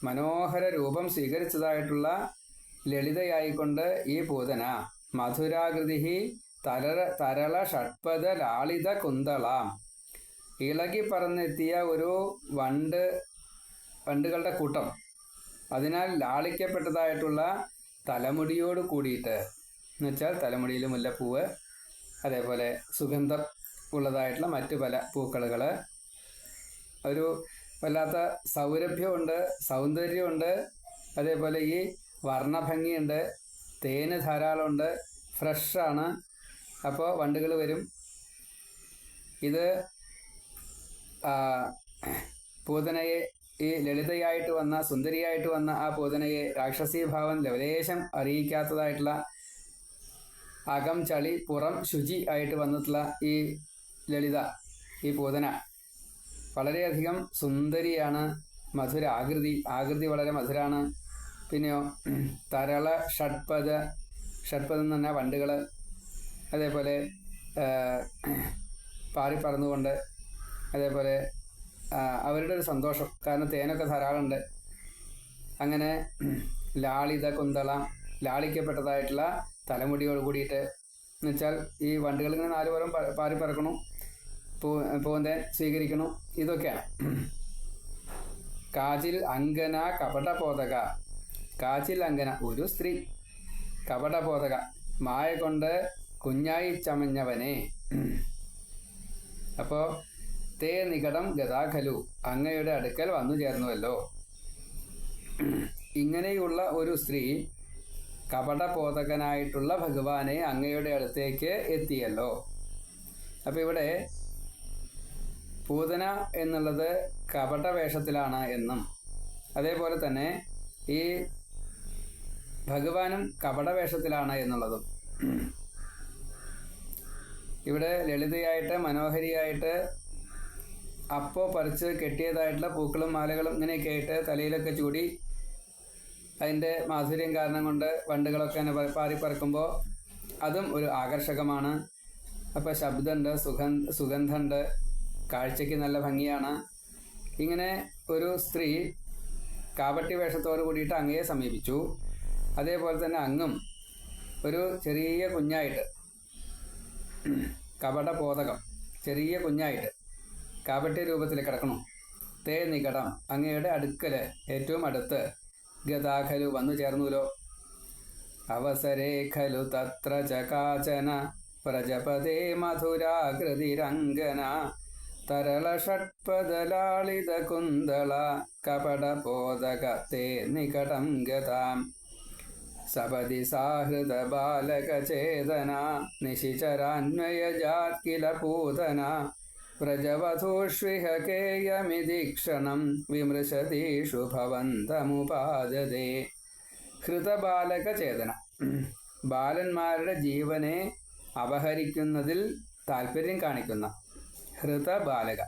മനോഹര രൂപം സ്വീകരിച്ചതായിട്ടുള്ള ലളിതയായിക്കൊണ്ട് ഈ പൂതന മധുരാകൃതി തരള ഷഡ്പദ ലാളിത കുന്തളാം, ഇളകി പറന്നെത്തിയ ഒരു വണ്ടുകളുടെ കൂട്ടം, അതിനാൽ ലാളിക്കപ്പെട്ടതായിട്ടുള്ള തലമുടിയോട് കൂടിയിട്ട്, എന്നുവെച്ചാൽ തലമുടിയിൽ മുല്ലപ്പൂവ്, അതേപോലെ സുഗന്ധം ഉള്ളതായിട്ടുള്ള മറ്റു പല പൂക്കളുകൾ, ഒരു വല്ലാത്ത സൗരഭ്യമുണ്ട്, സൗന്ദര്യമുണ്ട്, അതേപോലെ ഈ വർണ്ണഭംഗിയുണ്ട്, തേന് ധാരാളമുണ്ട്, ഫ്രഷാണ്. അപ്പോൾ വണ്ടുകൾ വരും. ഇത് പൂതനയെ, ഈ ലളിതയായിട്ട് വന്ന സുന്ദരിയായിട്ട് വന്ന ആ പൂതനയെ രാക്ഷസീഭാവം ലവലേശം അറിയിക്കാത്തതായിട്ടുള്ള അകം ചളി പുറം ശുചി ആയിട്ട് വന്നിട്ടുള്ള ഈ ലളിത, ഈ പൂതന വളരെയധികം സുന്ദരിയാണ്. മധുര ആകൃതി വളരെ മധുരാണ്. പിന്നെയോ തരള ഷഡ്പദം എന്ന് പറഞ്ഞാൽ വണ്ടുകൾ, അതേപോലെ പാറിപ്പറന്നുകൊണ്ട്, അതേപോലെ അവരുടെ ഒരു സന്തോഷം, കാരണം തേനൊക്കെ ധാരാളമുണ്ട്. അങ്ങനെ ലാളിത കുന്തള, ലാളിക്കപ്പെട്ടതായിട്ടുള്ള തലമുടിയോട് കൂടിയിട്ട്, എന്നുവെച്ചാൽ ഈ വണ്ടുകൾ ഇങ്ങനെ 4 പുറം പാറിപ്പറക്കണു, പൂന്തേൻ സ്വീകരിക്കണു, ഇതൊക്കെയാണ്. കാച്ചിൽ അങ്കന കപടപോതക, കാച്ചിൽ അങ്കന ഒരു സ്ത്രീ, കപടപോതക മായ കൊണ്ട് കുഞ്ഞായി ചമഞ്ഞവനെ. അപ്പോ തേ നികടം ഗതാഖലു, അങ്ങയുടെ അടുക്കൽ വന്നു ചേർന്നുവല്ലോ. ഇങ്ങനെയുള്ള ഒരു സ്ത്രീ കപടപോതകനായിട്ടുള്ള ഭഗവാനെ അങ്ങയുടെ അടുത്തേക്ക് എത്തിയല്ലോ. അപ്പം ഇവിടെ പൂതന എന്നുള്ളത് കപടവേഷത്തിലാണ് എന്നും, അതേപോലെ തന്നെ ഈ ഭഗവാനും കപടവേഷത്തിലാണ് എന്നുള്ളതും. ഇവിടെ ലളിതയായിട്ട് മനോഹരിയായിട്ട് അപ്പോൾ പറിച്ച് കെട്ടിയതായിട്ടുള്ള പൂക്കളും മാലകളും ഇങ്ങനെയൊക്കെ ആയിട്ട് തലയിലൊക്കെ ചൂടി, അതിൻ്റെ മാധുര്യം കാരണം കൊണ്ട് വണ്ടുകളൊക്കെ തന്നെ പാറിപ്പറക്കുമ്പോൾ അതും ഒരു ആകർഷകമാണ്. അപ്പോൾ ശബ്ദമുണ്ട്, സുഗന്ധമുണ്ട്, കാഴ്ചയ്ക്ക് നല്ല ഭംഗിയാണ്. ഇങ്ങനെ ഒരു സ്ത്രീ കാപട്യ വേഷത്തോട് കൂടിയിട്ട് അങ്ങയെ സമീപിച്ചു. അതേപോലെ തന്നെ അങ്ങും ഒരു ചെറിയ കുഞ്ഞായിട്ട്, കപടപോതകം ചെറിയ കുഞ്ഞായിട്ട് കാപട്യ രൂപത്തിൽ കിടക്കണം. തേ നികടം, അങ്ങയുടെ അടുക്കൽ ഏറ്റവും അടുത്ത് ഗതാഖലു വന്നു ചേർന്നുല്ലോ. അവസരേ ഖലു തത്ര ചകാചന പ്രജപതേ മധുരാകൃതിരംഗന തരള ഷഡ്പദലാളിത കുന്തള കപടപോതക തേ നികടം ഗതാം സപതി സാഹൃദ ബാലക ചേതന നിശിചരാന്വയജാത് കില പൂതന വ്രജവധൂഷ്വിഹ കേയമിദീക്ഷണം വിമൃശതീഷു ഭവന്തമുപാദതേ. ഹൃതബാലക ചേതന, ബാലന്മാരുടെ ജീവനെ അപഹരിക്കുന്നതിൽ താല്പര്യം കാണിക്കുന്ന ഹൃതബാലക.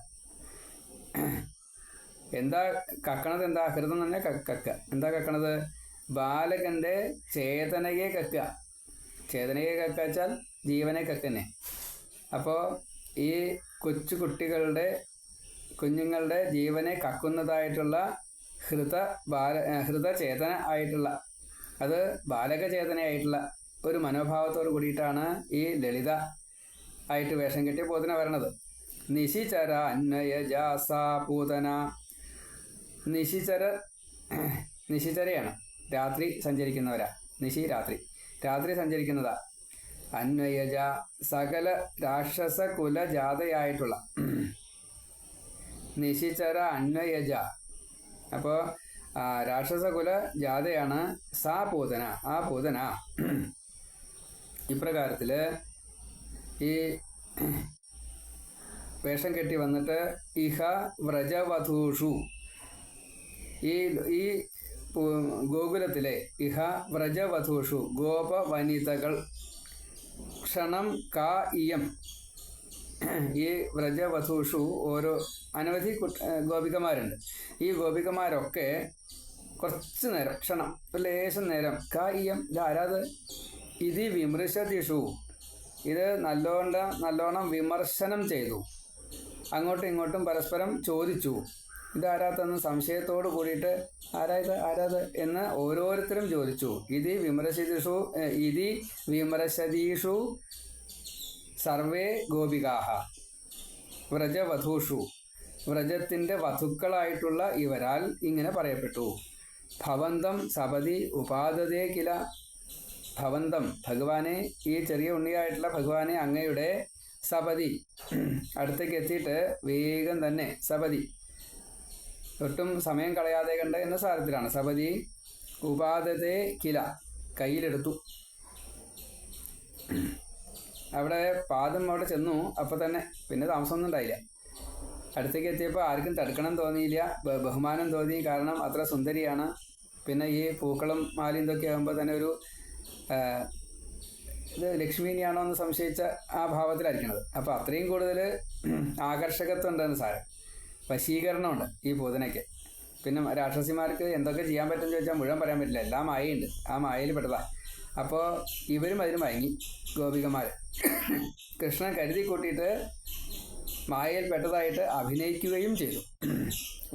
എന്താ കക്കണത്? എന്താ ഹൃതം തന്നെ കക്ക. എന്താ കക്കണത്? ബാലകന്റെ ചേതനയെ കക്കുക. ചേതനയെ കക്കുക വെച്ചാൽ ജീവനെ കക്കന്നെ. അപ്പോൾ ഈ കുഞ്ഞുങ്ങളുടെ ജീവനെ കക്കുന്നതായിട്ടുള്ള ഹൃതചേതന ആയിട്ടുള്ള, അത് ബാലകചേതനയായിട്ടുള്ള ഒരു മനോഭാവത്തോട് കൂടിയിട്ടാണ് ഈ ലളിത ആയിട്ട് വേഷം കെട്ടിയ പൂതന വരണത്. നിശിചര അന്വയജാസാ പൂതന. നിശിചരയാണ്, രാത്രി സഞ്ചരിക്കുന്നവരാ. രാത്രി സഞ്ചരിക്കുന്നതാ. അന്വയജ, സകല രാക്ഷസ കുല ജാതയായിട്ടുള്ള നിശിചര അന്വയജ. അപ്പോൾ രാക്ഷസകുല ജാതയാണ് സാ പൂതന, ആ പൂതന. ഇപ്രകാരത്തിൽ ഈ വേഷം കെട്ടി വന്നിട്ട് ഇഹ വ്രജവധൂഷു, ഈ ഗോകുലത്തിലെ ഇഹ വ്രജവധൂഷു ഗോപവനിതകൾ ക്ഷണം കാ ഇയം. ഈ വ്രജവധൂഷു ഓരോ അനവധി ഗോപികമാരുണ്ട്. ഈ ഗോപികമാരൊക്കെ കുറച്ച് നേരം, ക്ഷണം, ഒരു ലേശം നേരം, കാ ഇയം, ഇത് ആരാത്? ഇത് വിമൃശതിഷു, ഇത് നല്ലോണം വിമർശനം ചെയ്തു. അങ്ങോട്ടും ഇങ്ങോട്ടും പരസ്പരം ചോദിച്ചു. ഇതാരാത്തെന്ന് സംശയത്തോട് കൂടിയിട്ട് ആരാത് എന്ന് ഓരോരുത്തരും ചോദിച്ചു. ഇത് വിമർശതീഷു സർവേ ഗോപികാഹ വ്രജവധൂഷു, വ്രജത്തിൻ്റെ വധുക്കളായിട്ടുള്ള ഇവരാൽ ഇങ്ങനെ പറയപ്പെട്ടു. ഭവന്തം സപതി ഉപാദതേ കില. ഭവന്തം ഭഗവാനെ, ഈ ചെറിയ ഉണ്ണിയായിട്ടുള്ള ഭഗവാനെ അങ്ങയുടെ സപതി, അടുത്തേക്ക് എത്തിയിട്ട് വേഗം തന്നെ സപതി, ഒട്ടും സമയം കളയാതെ കണ്ട് എന്ന സാരത്തിലാണ്. സപതി ഉപാദതേ കില, കയ്യിലെടുത്തു. അവിടെ പാദം അവിടെ ചെന്നു. അപ്പോൾ തന്നെ പിന്നെ താമസമൊന്നും ഉണ്ടായില്ല. അടുത്തേക്ക് എത്തിയപ്പോൾ ആർക്കും തടുക്കണം തോന്നിയില്ല, ബഹുമാനം തോന്നി. കാരണം അത്ര സുന്ദരിയാണ്. പിന്നെ ഈ പൂക്കളും മാലിന്തൊക്കെ ആകുമ്പോൾ തന്നെ ഒരു ഇത് ലക്ഷ്മിനെയാണോ എന്ന് സംശയിച്ച ആ ഭാവത്തിലായിരിക്കണത്. അപ്പോൾ അത്രയും കൂടുതൽ ആകർഷകത്വം ഉണ്ടെന്ന് സാരം, വശീകരണമുണ്ട് ഈ പൂതനയ്ക്ക്. പിന്നെ രാക്ഷസിമാർക്ക് എന്തൊക്കെ ചെയ്യാൻ പറ്റുമെന്ന് ചോദിച്ചാൽ മുഴുവൻ പറയാൻ പറ്റില്ല, എല്ലാം മായയുണ്ട്, ആ മായയിൽ പെട്ടതാണ്. അപ്പോൾ ഇവരും അതിന് മയങ്ങി ഗോപികമാർ. കൃഷ്ണൻ കരുതി കൂട്ടിയിട്ട് മായയിൽ പെട്ടതായിട്ട് അഭിനയിക്കുകയും ചെയ്തു.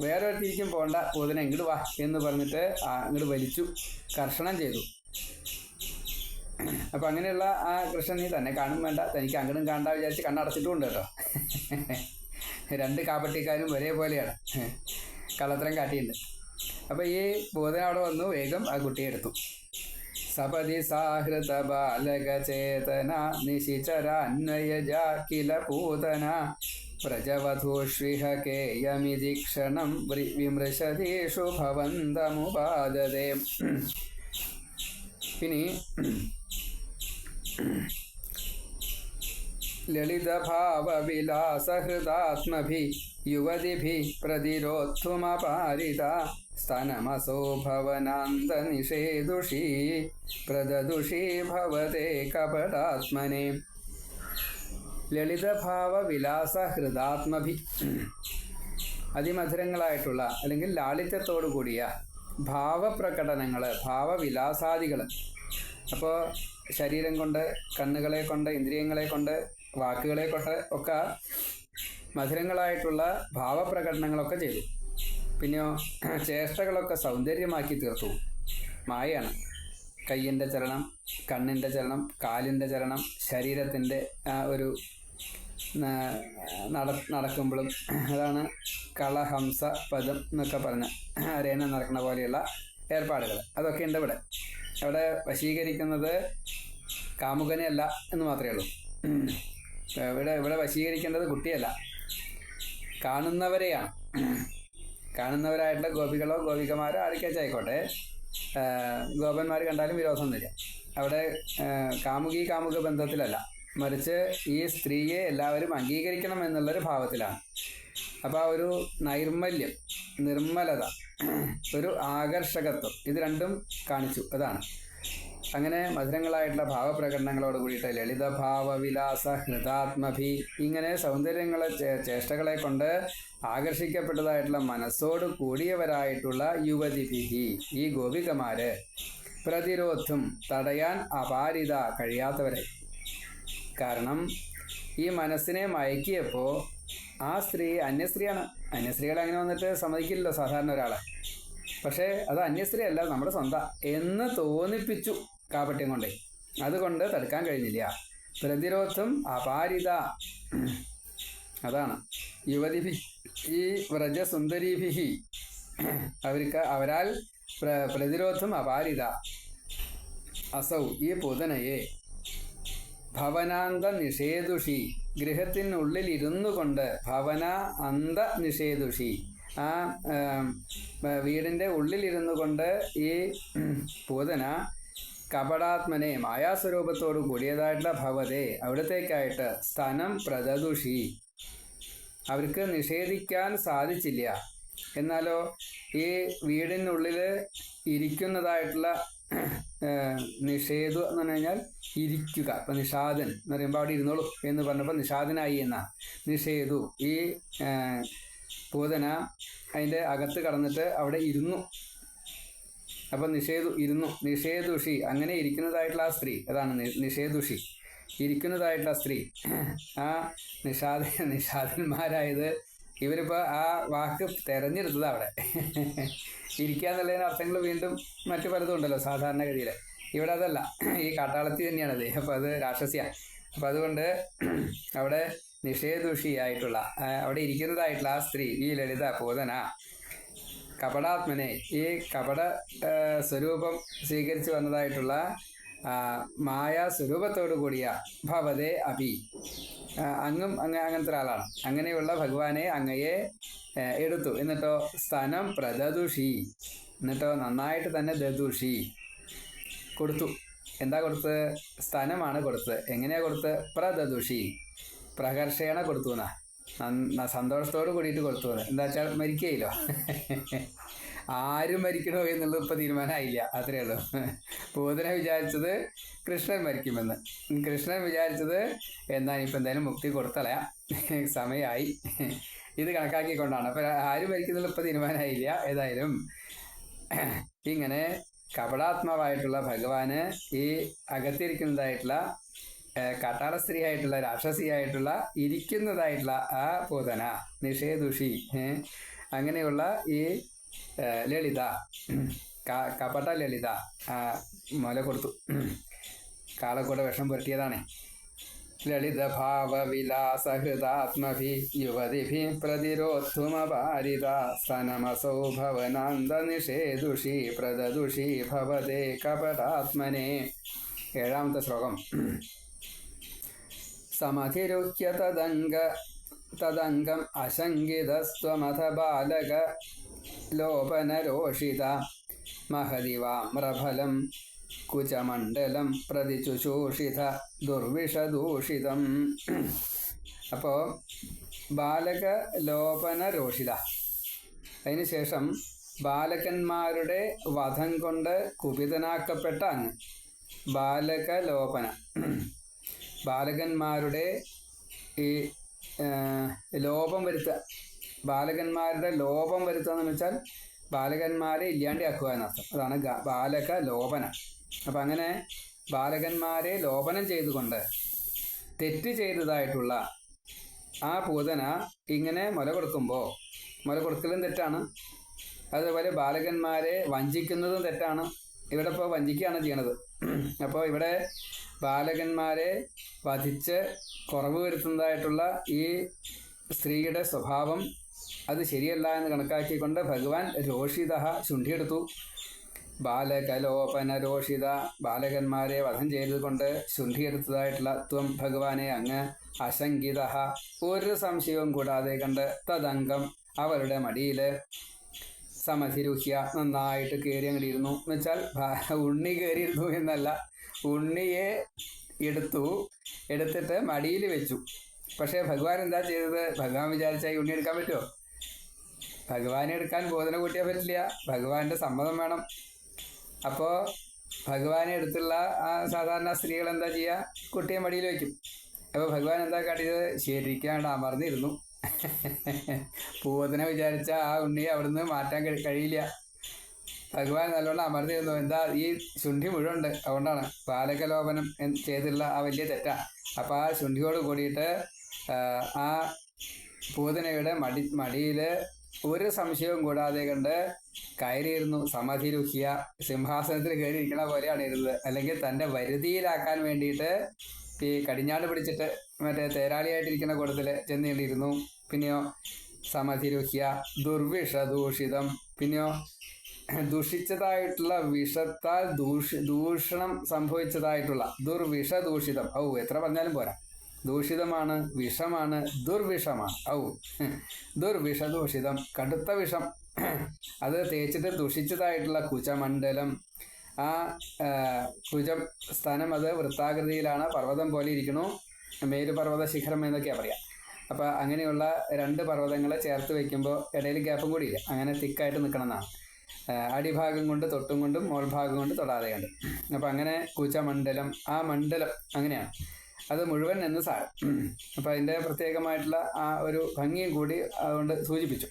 വേറൊരുത്തിരിക്കും പോണ്ട, പൂതന ഇങ്ങോട്ട് വാ എന്ന് പറഞ്ഞിട്ട് അങ്ങോട്ട് വലിച്ചു, കർഷണം ചെയ്തു. അപ്പം അങ്ങനെയുള്ള ആ കൃഷ്ണൻ നീ തന്നെ കാണും വേണ്ട, തനിക്ക് അങ്ങോട്ടും കാണണ്ട വിചാരിച്ച് കണ്ണടച്ചിട്ടുമുണ്ട് കേട്ടോ. രണ്ട് കാപ്പട്ടിക്കാരും ഒരേപോലെയാണ്, കള്ളത്തരം കാട്ടിയിട്ടുണ്ട്. അപ്പം ഈ പൂതന അവിടെ വന്നു, വേഗം ആ കുട്ടിയെ എടുത്തു. സപതി സാഹൃത ബാലകചേതന നിശിചരാന്വയജ കില പൂതന വ്രജവധൂഷ്വിഹ കേയമിതി ക്ഷണം വിമൃശതീഷു ഭവന്തമുപാദതേ. ഇനി ലളിതഭാവവിലാസഹൃദാത്മഭി യുവതിഭി പ്രതിരോദ്ധുമപാരിത स्तनमसो भवनान्तनिषेदुषी प्रददुषी भवते कपटात्मने. ലളിതഭാവവിലാസ ഹൃദാത്മഭി, അതിമധുരങ്ങളായിട്ടുള്ള അല്ലെങ്കിൽ ലാളിത്യത്തോടു കൂടിയ ഭാവപ്രകടനങ്ങൾ, ഭാവവിലാസാദികൾ. അപ്പോൾ ശരീരം കൊണ്ട്, കണ്ണുകളെ കൊണ്ട്, ഇന്ദ്രിയങ്ങളെ കൊണ്ട്, വാക്കുകളെ കൊണ്ട് ഒക്കെ മധുരങ്ങളായിട്ടുള്ള ഭാവപ്രകടനങ്ങളൊക്കെ ചെയ്തു. പിന്നെയോ ചേഷ്ടകളൊക്കെ സൗന്ദര്യമാക്കി തീർത്തു. മായയാണ്. കയ്യിൻ്റെ ചലനം, കണ്ണിൻ്റെ ചലനം, കാലിൻ്റെ ചലനം, ശരീരത്തിൻ്റെ ഒരു നടക്കുമ്പോഴും, അതാണ് കളഹംസ പദം എന്നൊക്കെ പറഞ്ഞ അരേന നടക്കുന്ന പോലെയുള്ള ഏർപ്പാടുകൾ. അതൊക്കെ ഉണ്ട് ഇവിടെ. അവിടെ വശീകരിക്കുന്നത് കാമുകനെ അല്ല എന്ന് മാത്രമേ ഉള്ളൂ. ഇവിടെ വശീകരിക്കേണ്ടത് കുട്ടിയല്ല, കാണുന്നവരെയാണ്. കാണുന്നവരായിട്ടുള്ള ഗോപികളോ ഗോപികമാരോ ആർക്കാച്ചായിക്കോട്ടെ, ഗോപന്മാർ കണ്ടാലും വിരോധമൊന്നുമില്ല. അവിടെ കാമുക ബന്ധത്തിലല്ല, മറിച്ച് ഈ സ്ത്രീയെ എല്ലാവരും അംഗീകരിക്കണം എന്നുള്ളൊരു ഭാവത്തിലാണ്. അപ്പോൾ ആ ഒരു നൈർമല്യം, നിർമ്മലത, ഒരു ആകർഷകത്വം, ഇത് രണ്ടും കാണിച്ചു. അതാണ് അങ്ങനെ മധുരങ്ങളായിട്ടുള്ള ഭാവപ്രകടനങ്ങളോട് കൂടിയിട്ട് ലളിതഭാവവിലാസ ഹൃദാത്മഭി, ഇങ്ങനെ സൗന്ദര്യങ്ങളെ ചേഷ്ടകളെ കൊണ്ട് ആകർഷിക്കപ്പെട്ടതായിട്ടുള്ള മനസ്സോട് കൂടിയവരായിട്ടുള്ള യുവതിഭിഹി, ഈ ഗോപികമാര് പ്രതിരോധം, തടയാൻ അപാരിത, കഴിയാത്തവരെ. കാരണം ഈ മനസ്സിനെ മയക്കിയപ്പോൾ ആ സ്ത്രീ അന്യസ്ത്രീയാണ്. അന്യസ്ത്രീകൾ അങ്ങനെ വന്നിട്ട് സമ്മതിക്കില്ലല്ലോ സാധാരണ ഒരാളെ. പക്ഷേ അത് അന്യസ്ത്രീ അല്ല, നമ്മുടെ സ്വന്തം എന്ന് തോന്നിപ്പിച്ചു കാപട്യം കൊണ്ടേ. അതുകൊണ്ട് തടുക്കാൻ കഴിഞ്ഞില്ല. പ്രതിരോധം അപാരിത, അതാണ് യുവതിഭി, ഈ വ്രജസുന്ദരീഭിഹി, അവരാൽ പ്രതിരോധം അപാരിത. അസൗ, ഈ പൂതനയെ ഭവനാന്ത നിഷേധുഷി, ഗൃഹത്തിനുള്ളിൽ ഇരുന്നു കൊണ്ട്, ഭവന അന്ത നിഷേധുഷി, ആ വീടിൻ്റെ ഉള്ളിലിരുന്നു കൊണ്ട് ഈ പൂതന കപടാത്മനെ, മായാസ്വരൂപത്തോടു കൂടിയതായിട്ടുള്ള ഭവതേ, അവിടത്തേക്കായിട്ട് സ്തനം പ്രദദുഷി, അവർക്ക് നിഷേധിക്കാൻ സാധിച്ചില്ല. എന്നാലോ ഈ വീടിനുള്ളിൽ ഇരിക്കുന്നതായിട്ടുള്ള നിഷേധു എന്ന് പറഞ്ഞു കഴിഞ്ഞാൽ ഇരിക്കുക. ഇപ്പം നിഷാദൻ എന്ന് പറയുമ്പോൾ അവിടെ ഇരുന്നോളൂ എന്ന് പറഞ്ഞപ്പോൾ നിഷാദനായി എന്നാ. നിഷേധു, ഈ പൂതന അതിൻ്റെ അകത്ത് കടന്നിട്ട് അവിടെ ഇരുന്നു. അപ്പം ഇരുന്നു. നിഷേധുഷി, അങ്ങനെ ഇരിക്കുന്നതായിട്ടുള്ള ആ സ്ത്രീ, അതാണ് നിഷേധുഷി, ഇരിക്കുന്നതായിട്ടുള്ള സ്ത്രീ. ആ നിഷാദന്മാരായത് ഇവരിപ്പോൾ ആ വാക്ക് തിരഞ്ഞെടുത്തത് അവിടെ. ഇരിക്കുക എന്നുള്ളതിന് അർത്ഥങ്ങൾ വീണ്ടും മറ്റു പലതും ഉണ്ടല്ലോ സാധാരണഗതിയിൽ. ഇവിടെ അതല്ല, ഈ കാട്ടാളത്തി തന്നെയാണത്. അപ്പോൾ അത് രാക്ഷസിയാണ്. അപ്പം അതുകൊണ്ട് അവിടെ നിഷേധുഷിയായിട്ടുള്ള, അവിടെ ഇരിക്കുന്നതായിട്ടുള്ള ആ സ്ത്രീ, ഈ ലളിത പൂതന കപടാത്മനെ, ഈ കപട സ്വരൂപം സ്വീകരിച്ചു വന്നതായിട്ടുള്ള മായാ സ്വരൂപത്തോടു കൂടിയ ഭവതേ അഭി, അങ്ങനത്തെ ഒരാളാണ്. അങ്ങനെയുള്ള ഭഗവാനെ അങ്ങയെ എടുത്തു. എന്നിട്ടോ സ്തനം പ്രദദുഷി, എന്നിട്ടോ നന്നായിട്ട് തന്നെ ദദുഷി, കൊടുത്തു. എന്താ കൊടുത്തത്? സ്തനമാണ് കൊടുത്തത്. എങ്ങനെയാണ് കൊടുത്തത്? പ്രദദുഷി, പ്രകർഷേണ കൊടുത്തു എന്നാ, സന്തോഷത്തോട് കൂടിയിട്ട് കൊടുത്തു. എന്താ വെച്ചാൽ മരിക്കുകയില്ലോ. ആരും മരിക്കണോ എന്നുള്ളത് ഇപ്പം തീരുമാനമായില്ല, അത്രയേ ഉള്ളൂ. പൂതന വിചാരിച്ചത് കൃഷ്ണൻ മരിക്കുമെന്ന്, കൃഷ്ണൻ വിചാരിച്ചത് എന്നാൽ ഇപ്പം എന്തായാലും മുക്തി കൊടുത്തളയാം, സമയമായി, ഇത് കണക്കാക്കിക്കൊണ്ടാണ്. അപ്പം ആരും മരിക്കുന്നുള്ള ഇപ്പം തീരുമാനമായില്ല. ഏതായാലും ഇങ്ങനെ കപടാത്മാവായിട്ടുള്ള ഭഗവാന് ഈ അകത്തിരിക്കുന്നതായിട്ടുള്ള കാട്ടാള സ്ത്രീ ആയിട്ടുള്ള രാക്ഷസിയായിട്ടുള്ള ഇരിക്കുന്നതായിട്ടുള്ള ആ പൂതന നിഷേധുഷി അങ്ങനെയുള്ള ഈ ലളിത കപട ലളിത മുല കൊടുത്തു, കാളക്കൂടെ വിഷം പുരട്ടിയതാണ്. ലളിത ഭാവവിലാസഹൃതാത്മഭി യുവതിഭി പ്രതിരോധുമപാരിത സനമസൗ ഭവനാന്ത നിഷേധുഷി പ്രദദുഷി ഭവതേ കപടാത്മനെ. 7ാമത്തെ ശ്ലോകം. സമധിരുഹ്യ തദംഗം അശങ്കിതസ്ത്വമഥ ബാലക ലോപനരോഷിത മഹദിവാമ്രഫലം കുചമണ്ഡലം പ്രതിചുശൂഷിത ദുർവിഷദൂഷിതം. അപ്പോൾ ബാലക ലോപനരോഷിത, അതിനുശേഷം ബാലകന്മാരുടെ വധം കൊണ്ട് കുപിതനാക്കപ്പെട്ട അങ്ങ്. ബാലക ലോപന, ബാലകന്മാരുടെ ഈ ലോപം വരുത്തുക, ബാലകന്മാരുടെ ലോപം വരുത്തുക എന്ന് വെച്ചാൽ ബാലകന്മാരെ ഇല്ലാണ്ടാക്കുക എന്നർത്ഥം. അതാണ് ബാലക ലോപന. അപ്പം അങ്ങനെ ബാലകന്മാരെ ലോപനം ചെയ്തുകൊണ്ട് തെറ്റ് ചെയ്തതായിട്ടുള്ള ആ പൂതന ഇങ്ങനെ മുല കൊടുക്കുമ്പോൾ, മുല കൊടുക്കലും തെറ്റാണ്, അതുപോലെ ബാലകന്മാരെ വഞ്ചിക്കുന്നതും തെറ്റാണ്. ഇവിടെ ഇപ്പോൾ വഞ്ചിക്കുകയാണ് ചെയ്യണത്. അപ്പോൾ ഇവിടെ ബാലകന്മാരെ വധിച്ച് കുറവ് വരുത്തുന്നതായിട്ടുള്ള ഈ സ്ത്രീയുടെ സ്വഭാവം അത് ശരിയല്ല എന്ന് കണക്കാക്കിക്കൊണ്ട് ഭഗവാൻ രോഷിത ശുണ്ഠിയെടുത്തു. ബാലകലോപന രോഷിത, ബാലകന്മാരെ വധം ചെയ്തുകൊണ്ട് ശുണ്ഠിയെടുത്തതായിട്ടുള്ള ത്വം ഭഗവാനെ അങ്ങ് അശങ്കിത, ഒരു സംശയവും കൂടാതെ കണ്ട് തദംഗം അവരുടെ മടിയിൽ സമധിരുഹ്യ നന്നായിട്ട് കയറി അങ്ങടിയിരുന്നു എന്ന് വെച്ചാൽ ഉണ്ണി കയറിയിരുന്നു എന്നല്ല, ഉണ്ണിയെ എടുത്തിട്ട് മടിയിൽ വെച്ചു. പക്ഷേ ഭഗവാൻ എന്താ ചെയ്തത്? ഭഗവാൻ വിചാരിച്ചാൽ ഈ ഉണ്ണി എടുക്കാൻ പറ്റുമോ? ഭഗവാനെ എടുക്കാൻ ബോധന കൂട്ടിയാൽ പറ്റില്ല, ഭഗവാന്റെ സമ്മതം വേണം. അപ്പോൾ ഭഗവാനെ എടുത്തുള്ള ആ സാധാരണ സ്ത്രീകൾ എന്താ ചെയ്യുക? കുട്ടിയെ മടിയിൽ വയ്ക്കും. അപ്പോൾ ഭഗവാൻ എന്താ കാട്ടിയത്? ശരിക്കാണ്ട് അമർന്നിരുന്നു. പൂവത്തിനെ വിചാരിച്ച ആ ഉണ്ണിയെ അവിടുന്ന് മാറ്റാൻ കഴിയില്ല. ഭഗവാൻ നല്ലോണം അമർന്നിരുന്നു. എന്താ ഈ ശുണ്ഠി മുഴുവുണ്ട്, അതുകൊണ്ടാണ് ബാലകലോപനം ചെയ്തിട്ടുള്ള ആ വലിയ തെറ്റാ. അപ്പോൾ ആ ശുണ്ഠിയോട് കൂടിയിട്ട് ആ പൂതനയുടെ മടിയിൽ ഒരു സംശയവും കൂടാതെ കണ്ട് കയറിയിരുന്നു. സമധിരുഹ്യ, സിംഹാസനത്തിൽ കയറിയിരിക്കണ പോലെയാണ് ഇരുന്നത്. അല്ലെങ്കിൽ തൻ്റെ വരുതിയിലാക്കാൻ വേണ്ടിയിട്ട് ഈ കടിഞ്ഞാട് പിടിച്ചിട്ട് മറ്റേ തേരാളിയായിട്ടിരിക്കുന്ന കൂട്ടത്തിൽ ചെന്നിരുന്നു. പിന്നെയോ സമധിരുഹ്യ ദുർവിഷദൂഷിതം, പിന്നെയോ ദുഷിച്ചതായിട്ടുള്ള വിഷത്താൽ ദൂഷണം സംഭവിച്ചതായിട്ടുള്ള ദുർവിഷദൂഷിതം. എത്ര പറഞ്ഞാലും പോരാ. ദൂഷിതമാണ്, വിഷമാണ്, ദുർവിഷമാണ്. ദുർവിഷദൂഷിതം, കടുത്ത വിഷം, അത് തേച്ചിട്ട് ദുഷിച്ചതായിട്ടുള്ള കുചമണ്ഡലം. ആ കുചം സ്ഥാനം അത് വൃത്താകൃതിയിലാണ്, പർവ്വതം പോലെ ഇരിക്കണു. മേരുപർവ്വത ശിഖരം എന്നൊക്കെയാണ് പറയാം. അപ്പം അങ്ങനെയുള്ള 2 പർവ്വതങ്ങളെ ചേർത്ത് വയ്ക്കുമ്പോൾ ഇടയിൽ ഗ്യാപ്പും കൂടി ഇല്ല, അങ്ങനെ തിക്കായിട്ട് നിൽക്കണമെന്നാണ്. അടിഭാഗം കൊണ്ട് തൊട്ടും കൊണ്ടും മോൾഭാഗം കൊണ്ട് തൊടാതെ കണ്ട്. അപ്പം അങ്ങനെ കുചമണ്ഡലം, ആ മണ്ഡലം അങ്ങനെയാണ്, അത് മുഴുവൻ എന്ന് സാരം. അപ്പം അതിൻ്റെ പ്രത്യേകമായിട്ടുള്ള ആ ഒരു ഭംഗിയും കൂടി അതുകൊണ്ട് സൂചിപ്പിച്ചു.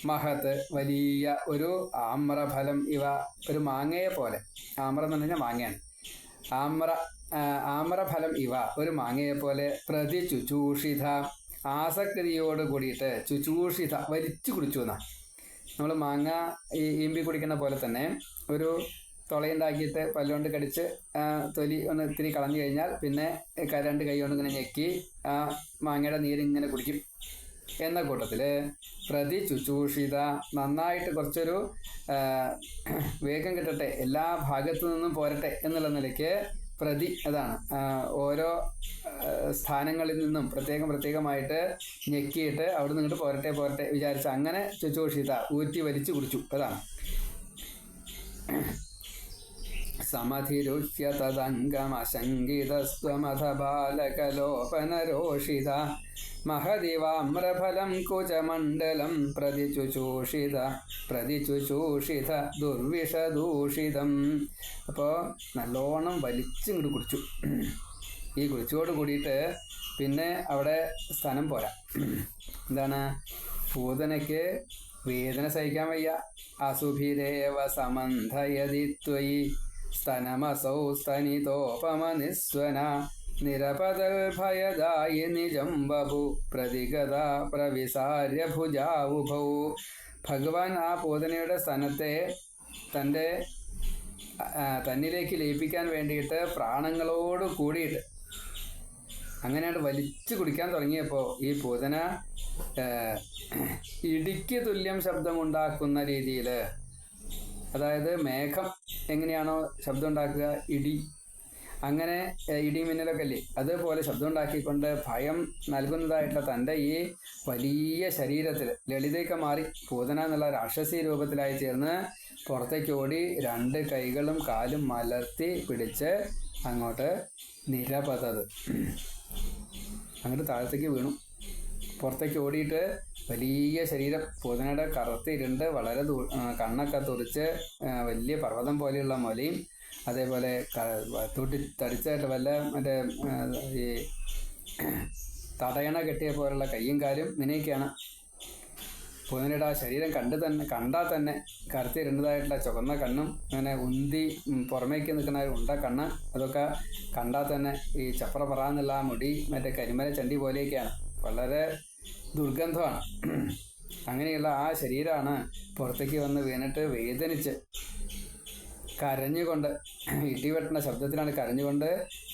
മഹത്ത്, വലിയ ഒരു ആമ്രഫലം ഇവ, ഒരു മാങ്ങയെ പോലെ. ആമ്രം എന്ന് പറഞ്ഞാൽ മാങ്ങയാണ്. ആമ്രഫലം ഇവ, ഒരു മാങ്ങയെ പോലെ. പ്രതി ചുചൂഷിത, ആസക്തിയോട് കൂടിയിട്ട്. ചുചൂഷിത, വലിച്ചു കുടിച്ചു എന്നാണ്. നമ്മൾ മാങ്ങ ഈമ്പി കുടിക്കുന്ന പോലെ തന്നെ ഒരു തുളയുണ്ടാക്കിയിട്ട് പല്ലുകൊണ്ട് കടിച്ച് തൊലി ഒന്ന് ഇത്തിരി കളഞ്ഞു കഴിഞ്ഞാൽ പിന്നെ 2 കൈ കൊണ്ട് ഇങ്ങനെ ഞെക്കി ആ മാങ്ങയുടെ നീരിങ്ങനെ കുടിക്കും എന്ന കൂട്ടത്തിൽ പ്രതി ചുചൂഷിത, നന്നായിട്ട് കുറച്ചൊരു വേഗം കിട്ടട്ടെ, എല്ലാ ഭാഗത്തു നിന്നും പോരട്ടെ എന്നുള്ള നിലയ്ക്ക് പ്രതി, അതാണ് ഓരോ സ്ഥാനങ്ങളിൽ നിന്നും പ്രത്യേകമായിട്ട് ഞെക്കിയിട്ട് അവിടെ നിന്നിട്ട് പോരട്ടെ വിചാരിച്ച് അങ്ങനെ ചുചൂഷിത, ഊറ്റി വലിച്ചു കുടിച്ചു. അതാണ് സമധിരുഹ്യ തദംഗമശങ്കിതസ്ത്വമഥ ബാലകലോപനരോഷിത മഹദിവാമ്രഫലം കുചമണ്ഡലം പ്രതിചുചൂഷിത ദുർവിഷദൂഷിതം. അപ്പോൾ നല്ലോണം വലിച്ചിങ്ങോട്ട് കുടിച്ചു. ഈ കുടിച്ചോട് കൂടിയിട്ട് പിന്നെ അവിടെ സ്ഥലം പോരാ. എന്താണ്? പൂതനയ്ക്ക് വേദന സഹിക്കാൻ വയ്യ. അസുഭിരേവ സമന്ധയതി ത്വയി സ്തനമസൗ സ്തനിതോപമനിസ്വന നിരപതൽ ഭയദായി നിജം ബഭു പ്രതിഗത പ്രവിസാര്യ ഭുജാവുഭൗ. ഭഗവാൻ ആ പൂതനയുടെ സ്ഥാനത്തെ തന്നിലേക്ക് ലയിപ്പിക്കാൻ വേണ്ടിയിട്ട് പ്രാണങ്ങളോട് കൂടിയിട്ട് അങ്ങനെയാണ് വലിച്ചു കുടിക്കാൻ തുടങ്ങിയപ്പോൾ ഈ പൂതന ഇടിക്ക് തുല്യം ശബ്ദമുണ്ടാക്കുന്ന രീതിയിൽ, അതായത് മേഘം എങ്ങനെയാണോ ശബ്ദം ഉണ്ടാക്കുക, ഇടി, അങ്ങനെ ഇടിമിന്നലൊക്കെ അല്ലേ, അതുപോലെ ശബ്ദം ഉണ്ടാക്കിക്കൊണ്ട് ഭയം നൽകുന്നതായിട്ടുള്ള തൻ്റെ ഈ വലിയ ശരീരത്തിൽ ലളിതയൊക്കെ മാറി പൂതന എന്നുള്ള രാക്ഷസി രൂപത്തിലായി ചേർന്ന് പുറത്തേക്ക് ഓടി 2 കൈകളും കാലും മലർത്തി പിടിച്ച് അങ്ങോട്ട് നിരപതത് അങ്ങോട്ട് താഴത്തേക്ക് വീണു. പുറത്തേക്ക് ഓടിയിട്ട് വലിയ ശരീരം, പൂതനയുടെ കറുത്തിരുണ്ട് വളരെ കണ്ണൊക്കെ തുറിച്ച് വലിയ പർവ്വതം പോലെയുള്ള മുലയും, അതേപോലെ തടിച്ചായിട്ട് വല്ല മറ്റേ ഈ തടയണ കെട്ടിയ പോലുള്ള കയ്യും കാലും ഇങ്ങനെയൊക്കെയാണ്. പൂതനയുടെ ആ ശരീരം കണ്ടാൽ തന്നെ കറുത്തിരുണ്ടതായിട്ടുള്ള ചുവന്ന കണ്ണും അങ്ങനെ ഉന്തി പുറമേക്ക് നിൽക്കുന്ന ഉണ്ട കണ്ണ്, അതൊക്കെ കണ്ടാൽ തന്നെ ഈ ചപ്ര പറയാന്നുള്ള ആ മുടി മറ്റേ കരിമല ചണ്ടി പോലെയൊക്കെയാണ്, വളരെ ദുർഗന്ധമാണ്. അങ്ങനെയുള്ള ആ ശരീരമാണ് പുറത്തേക്ക് വന്ന് വീണിട്ട് വേദനിച്ച് കരഞ്ഞുകൊണ്ട്, ഇടിവെട്ടുന്ന ശബ്ദത്തിലാണ് കരഞ്ഞുകൊണ്ട്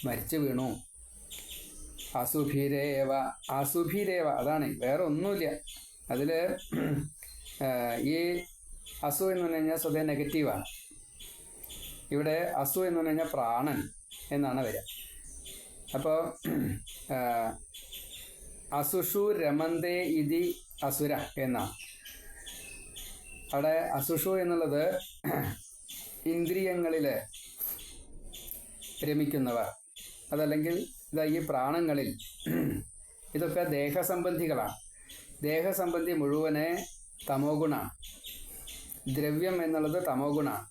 മരിച്ചു വീണു. അസുഭിരേവ അതാണ്, വേറെ ഒന്നുമില്ല അതിൽ. ഈ അസു എന്ന് പറഞ്ഞു കഴിഞ്ഞാൽ സ്വതേ നെഗറ്റീവാണ്. ഇവിടെ അസു എന്ന് പറഞ്ഞു കഴിഞ്ഞാൽ പ്രാണൻ എന്നാണ് വരിക. അപ്പോൾ അസുഷു രമന്തേ ഇതി അസുര എന്നാണ്. അവിടെ അസുഷു എന്നുള്ളത് ഇന്ദ്രിയങ്ങളിൽ രമിക്കുന്നവർ, അതല്ലെങ്കിൽ ഈ പ്രാണങ്ങളിൽ, ഇതൊക്കെ ദേഹസംബന്ധികളാണ്. ദേഹസംബന്ധി മുഴുവനെ തമോ ഗുണമാണ്. ദ്രവ്യം എന്നുള്ളത് തമോ ഗുണമാണ്.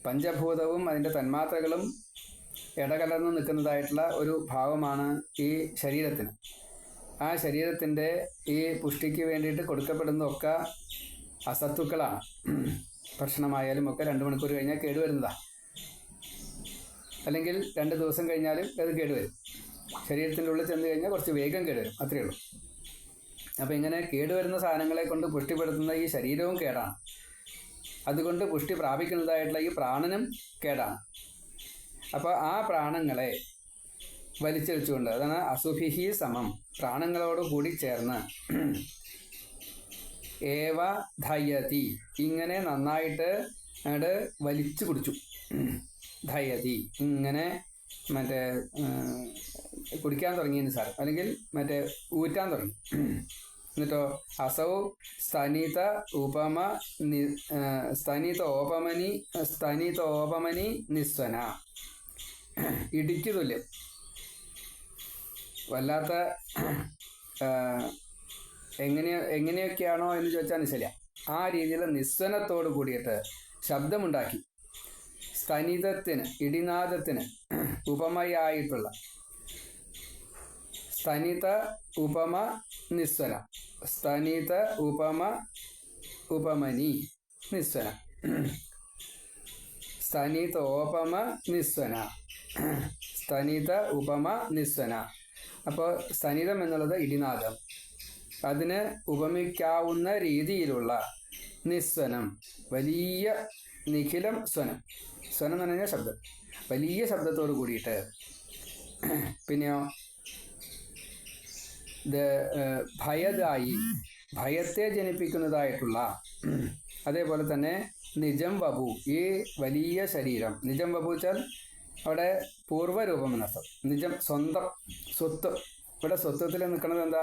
പഞ്ചഭൂതവും അതിൻ്റെ തന്മാത്രകളും ഇടകലർന്ന് നിൽക്കുന്നതായിട്ടുള്ള ഒരു ഭാവമാണ് ഈ ശരീരത്തിന്. ആ ശരീരത്തിൻ്റെ ഈ പുഷ്ടിക്ക് വേണ്ടിയിട്ട് കൊടുക്കപ്പെടുന്നതൊക്കെ അസത്തുക്കളാണ്. ഭക്ഷണമായാലും ഒക്കെ 2 മണിക്കൂർ കഴിഞ്ഞാൽ കേടുവരുന്നതാണ്, അല്ലെങ്കിൽ 2 ദിവസം കഴിഞ്ഞാലും അത് കേടുവരും. ശരീരത്തിൻ്റെ ഉള്ളിൽ ചെന്ന് കഴിഞ്ഞാൽ കുറച്ച് വേഗം കേടുവരും, അത്രയേ ഉള്ളൂ. അപ്പോൾ ഇങ്ങനെ കേടുവരുന്ന സാധനങ്ങളെ കൊണ്ട് പുഷ്ടിപ്പെടുത്തുന്ന ഈ ശരീരവും കേടാണ്. അതുകൊണ്ട് പുഷ്ടി പ്രാപിക്കുന്നതായിട്ടുള്ള ഈ പ്രാണനും കേടാണ്. അപ്പോൾ ആ പ്രാണങ്ങളെ വലിച്ചെഴിച്ചുകൊണ്ട്, അതാണ് അസുഭിഹി സമം, പ്രാണങ്ങളോട് കൂടി ചേർന്ന് ഏവ ധയതി, ഇങ്ങനെ നന്നായിട്ട് അങ്ങോട്ട് വലിച്ചു കുടിച്ചു. ധയതി ഇങ്ങനെ മറ്റേ കുടിക്കാൻ തുടങ്ങിയതിന് സാർ, അല്ലെങ്കിൽ മറ്റേ ഊറ്റാൻ തുടങ്ങി. എന്നിട്ടോ അസൗ സ്തനിതോപമനി നിസ്വന, ഇടിക്ക് തുല്യം, വല്ലാത്ത എങ്ങനെയൊക്കെയാണോ എന്ന് ചോദിച്ചാൽ മനസ്സിലാ, ആ രീതിയിൽ നിസ്വനത്തോട് കൂടിയിട്ട് ശബ്ദമുണ്ടാക്കി. സ്തനിതത്തിന്, ഇടിനാദത്തിന് ഉപമയായിട്ടുള്ള സ്തനിത ഉപമ നിസ്വന, സ്തനിത ഉപമനി നിസ്വന, സ്തനിതോപമ നിസ്വന, സ്തനിത ഉപമ നിസ്വന. അപ്പോൾ സ്തനിതം എന്നുള്ളത് ഇടിനാദം, അതിന് ഉപമിക്കാവുന്ന രീതിയിലുള്ള നിസ്വനം, വലിയ നിഖിലം സ്വനം. സ്വനം എന്ന് പറഞ്ഞാൽ ശബ്ദം, വലിയ ശബ്ദത്തോട് കൂടിയിട്ട്. പിന്നെയോ ഭയദായി, ഭയത്തെ ജനിപ്പിക്കുന്നതായിട്ടുള്ള, അതേപോലെ തന്നെ നിജം വപു, ഈ വലിയ ശരീരം. നിജം വപു വെച്ചാൽ അവിടെ പൂർവ്വരൂപം എന്നർത്ഥം. നിജം സ്വന്തം, സ്വത്ത്. ഇവിടെ സ്വത്വത്തിൽ നിൽക്കുന്നത് എന്താ?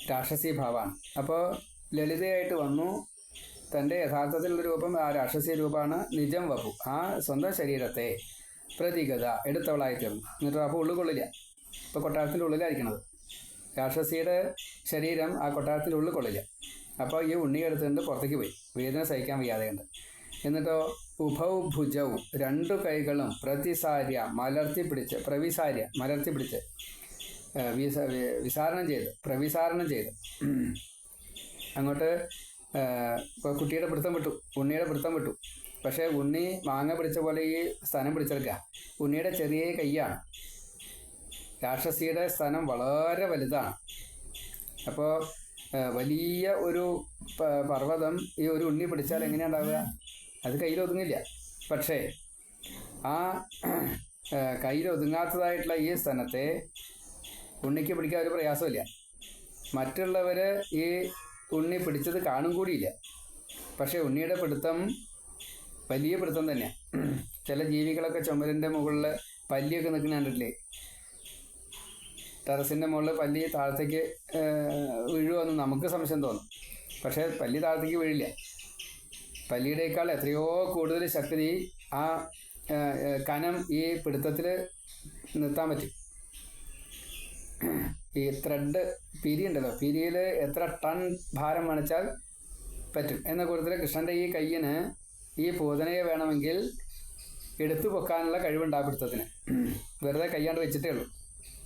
രാക്ഷസീ ഭാവമാണ്. അപ്പോൾ ലളിതയായിട്ട് വന്നു, തൻ്റെ യഥാർത്ഥത്തിലുള്ള രൂപം ആ രാക്ഷസീയ രൂപമാണ് നിജം വപു. ആ സ്വന്തം ശരീരത്തെ പ്രതിഗത എടുത്തവളായി തീർന്നു. എന്നിട്ട് അപ്പോൾ ഉള്ളു കൊള്ളില്ല. ഇപ്പോൾ കൊട്ടാരത്തിൻ്റെ ഉള്ളിലായിരിക്കണത്. രാക്ഷസിയുടെ ശരീരം ആ കൊട്ടാരത്തിൻ്റെ ഉള്ളിൽ കൊള്ളില്ല. അപ്പോൾ ഈ ഉണ്ണി എടുത്തുകൊണ്ട് പുറത്തേക്ക് പോയി, വേദന സഹിക്കാൻ വയ്യാതെ ഉണ്ട്. എന്നിട്ടോ ഉഭൗ ഭുജൗ, രണ്ടു കൈകളും പ്രതിസാര്യ മലർത്തി പിടിച്ച്, പ്രവിസാര്യ മലർത്തി പിടിച്ച്, പ്രവിസാരണം ചെയ്ത് അങ്ങോട്ട് ഇപ്പോൾ കുട്ടിയുടെ പിടുത്തം വിട്ടു, ഉണ്ണിയുടെ പിടുത്തം വിട്ടു. പക്ഷേ ഉണ്ണി മാങ്ങ പിടിച്ച പോലെ ഈ സ്ഥലം പിടിച്ചെടുക്കുക. ഉണ്ണിയുടെ ചെറിയ കൈയാണ്, രാക്ഷസിയുടെ സ്ഥലം വളരെ വലുതാണ്. അപ്പോൾ വലിയ ഒരു പർവ്വതം ഈ ഒരു ഉണ്ണി പിടിച്ചാൽ എങ്ങനെയാണ് ഉണ്ടാവുക? അത് കയ്യിലൊതുങ്ങില്ല. പക്ഷേ ആ കയ്യിലൊതുങ്ങാത്തതായിട്ടുള്ള ഈ സ്ഥലത്തെ ഉണ്ണിക്ക് പിടിക്കാൻ ഒരു പ്രയാസമില്ല. മറ്റുള്ളവർ ഈ ഉണ്ണി പിടിച്ചത് കാണും കൂടിയില്ല. പക്ഷേ ഉണ്ണിയുടെ പിടുത്തം വലിയ പിടുത്തം തന്നെയാണ്. ചില ജീവികളൊക്കെ ചുമരിൻ്റെ മുകളിൽ പല്ലിയൊക്കെ നിൽക്കുന്ന കണ്ടിട്ടില്ലേ? ടെറസിൻ്റെ മുകളിൽ പല്ലി താഴത്തേക്ക് വീഴുമെന്ന് നമുക്ക് സംശയം തോന്നും. പക്ഷേ പല്ലി താഴത്തേക്ക് വീഴില്ല. പല്ലിയുടേക്കാൾ എത്രയോ കൂടുതൽ ശക്തി ആ കനം ഈ പിടുത്തത്തിൽ നിർത്താൻ പറ്റും. ഈ ത്രെഡ് പിരി ഉണ്ടല്ലോ, പിരിയിൽ എത്ര ടൺ ഭാരം വേണിച്ചാൽ പറ്റും എന്ന കൂട്ടത്തിൽ കൃഷ്ണൻ്റെ ഈ കയ്യിന് ഈ പൂതനയെ വേണമെങ്കിൽ എടുത്തു പൊക്കാനുള്ള കഴിവുണ്ട് ആ പിടുത്തത്തിന്. വെറുതെ കയ്യാണ്ട് വെച്ചിട്ടേ ഉള്ളൂ.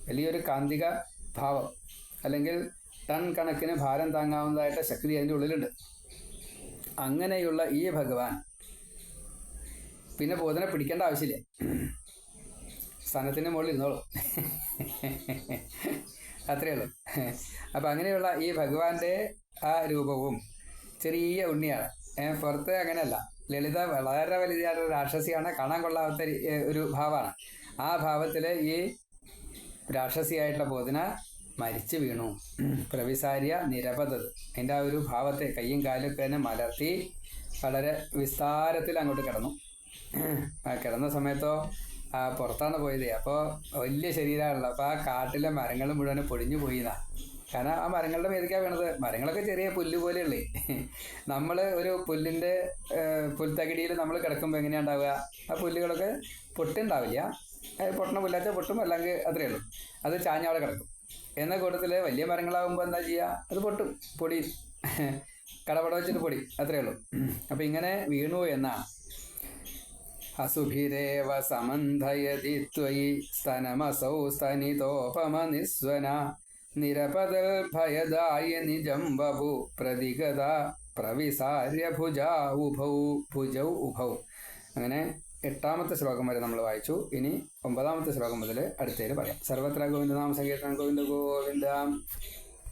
വലിയൊരു കാന്തിക ഭാവം അല്ലെങ്കിൽ ടൺ കണക്കിന് ഭാരം താങ്ങാവുന്നതായിട്ട് ശക്തി അതിൻ്റെ ഉള്ളിലുണ്ട്. അങ്ങനെയുള്ള ഈ ഭഗവാൻ പിന്നെ പൂതനെ പിടിക്കേണ്ട ആവശ്യമില്ല, സ്ഥാനത്തിൻ്റെ മുകളിൽ ഇരുന്നോളൂ. അത്രയേ ഉള്ളൂ. അപ്പം അങ്ങനെയുള്ള ഈ ഭഗവാന്റെ ആ രൂപവും ചെറിയ ഉണ്ണിയാണ്. പുറത്ത് അങ്ങനെയല്ല, ലളിത വളരെ വലിയ രാക്ഷസിയാണ്, കാണാൻ കൊള്ളാത്ത ഒരു ഭാവമാണ്. ആ ഭാവത്തിൽ ഈ രാക്ഷസിയായിട്ടുള്ള പൂതന മരിച്ചു വീണു. പ്രവിസാര്യ നിരപതത്, അതിൻ്റെ ആ ഒരു ഭാവത്തെ കയ്യും കാലൊക്കെ തന്നെ മലർത്തി വളരെ വിസ്താരത്തിൽ അങ്ങോട്ട് കിടന്നു. കിടന്ന സമയത്തോ പുറത്താണ് പോയത്. അപ്പോൾ വലിയ ശരീരമാണല്ലോ. അപ്പോൾ ആ കാട്ടിലെ മരങ്ങൾ മുഴുവൻ പൊടിഞ്ഞു പോയിന്നാ. കാരണം ആ മരങ്ങളുടെ മേതിക്കാണ് വീണത്. മരങ്ങളൊക്കെ ചെറിയ പുല്ല് പോലെയുള്ളേ. നമ്മൾ ഒരു പുല്ലിൻ്റെ പുൽത്തകിടിയിൽ നമ്മൾ കിടക്കുമ്പോൾ എങ്ങനെയാണ് ഉണ്ടാവുക? ആ പുല്ലുകളൊക്കെ പൊട്ടുണ്ടാവില്ല. പൊട്ടണ പുല്ലാച്ച പൊട്ടും, അല്ലെങ്കിൽ അത്രയേ ഉള്ളൂ. അത് ചാഞ്ഞവിടെ കിടക്കും. എന്ന കൂട്ടത്തിൽ വലിയ മരങ്ങളാകുമ്പോൾ എന്താ ചെയ്യുക? അത് പൊട്ടും, പൊടി കടപട വെച്ചിട്ട് പൊടി, അത്രയേ ഉള്ളൂ. അപ്പം ഇങ്ങനെ വീണു എന്നാണ്. അസുഭിരേവ സമന്ധയതി ത്വയി സ്തനമസൗ സ്തനിതോപമ നിസ്വന നിരപതൽ ഭയദായ നിജം വപു പ്രതിഗത പ്രവിസാര്യ ഭുജൗ ഉഭൗ. അങ്ങനെ 8ാമത്തെ ശ്ലോകം വരെ നമ്മൾ വായിച്ചു. ഇനി 9ാമത്തെ ശ്ലോകം മുതൽ അടുത്തേര് പറയാം. സർവത്ര ഗോവിന്ദനാമ സങ്കീർത്തനം. ഗോവിന്ദ ഗോവിന്ദ.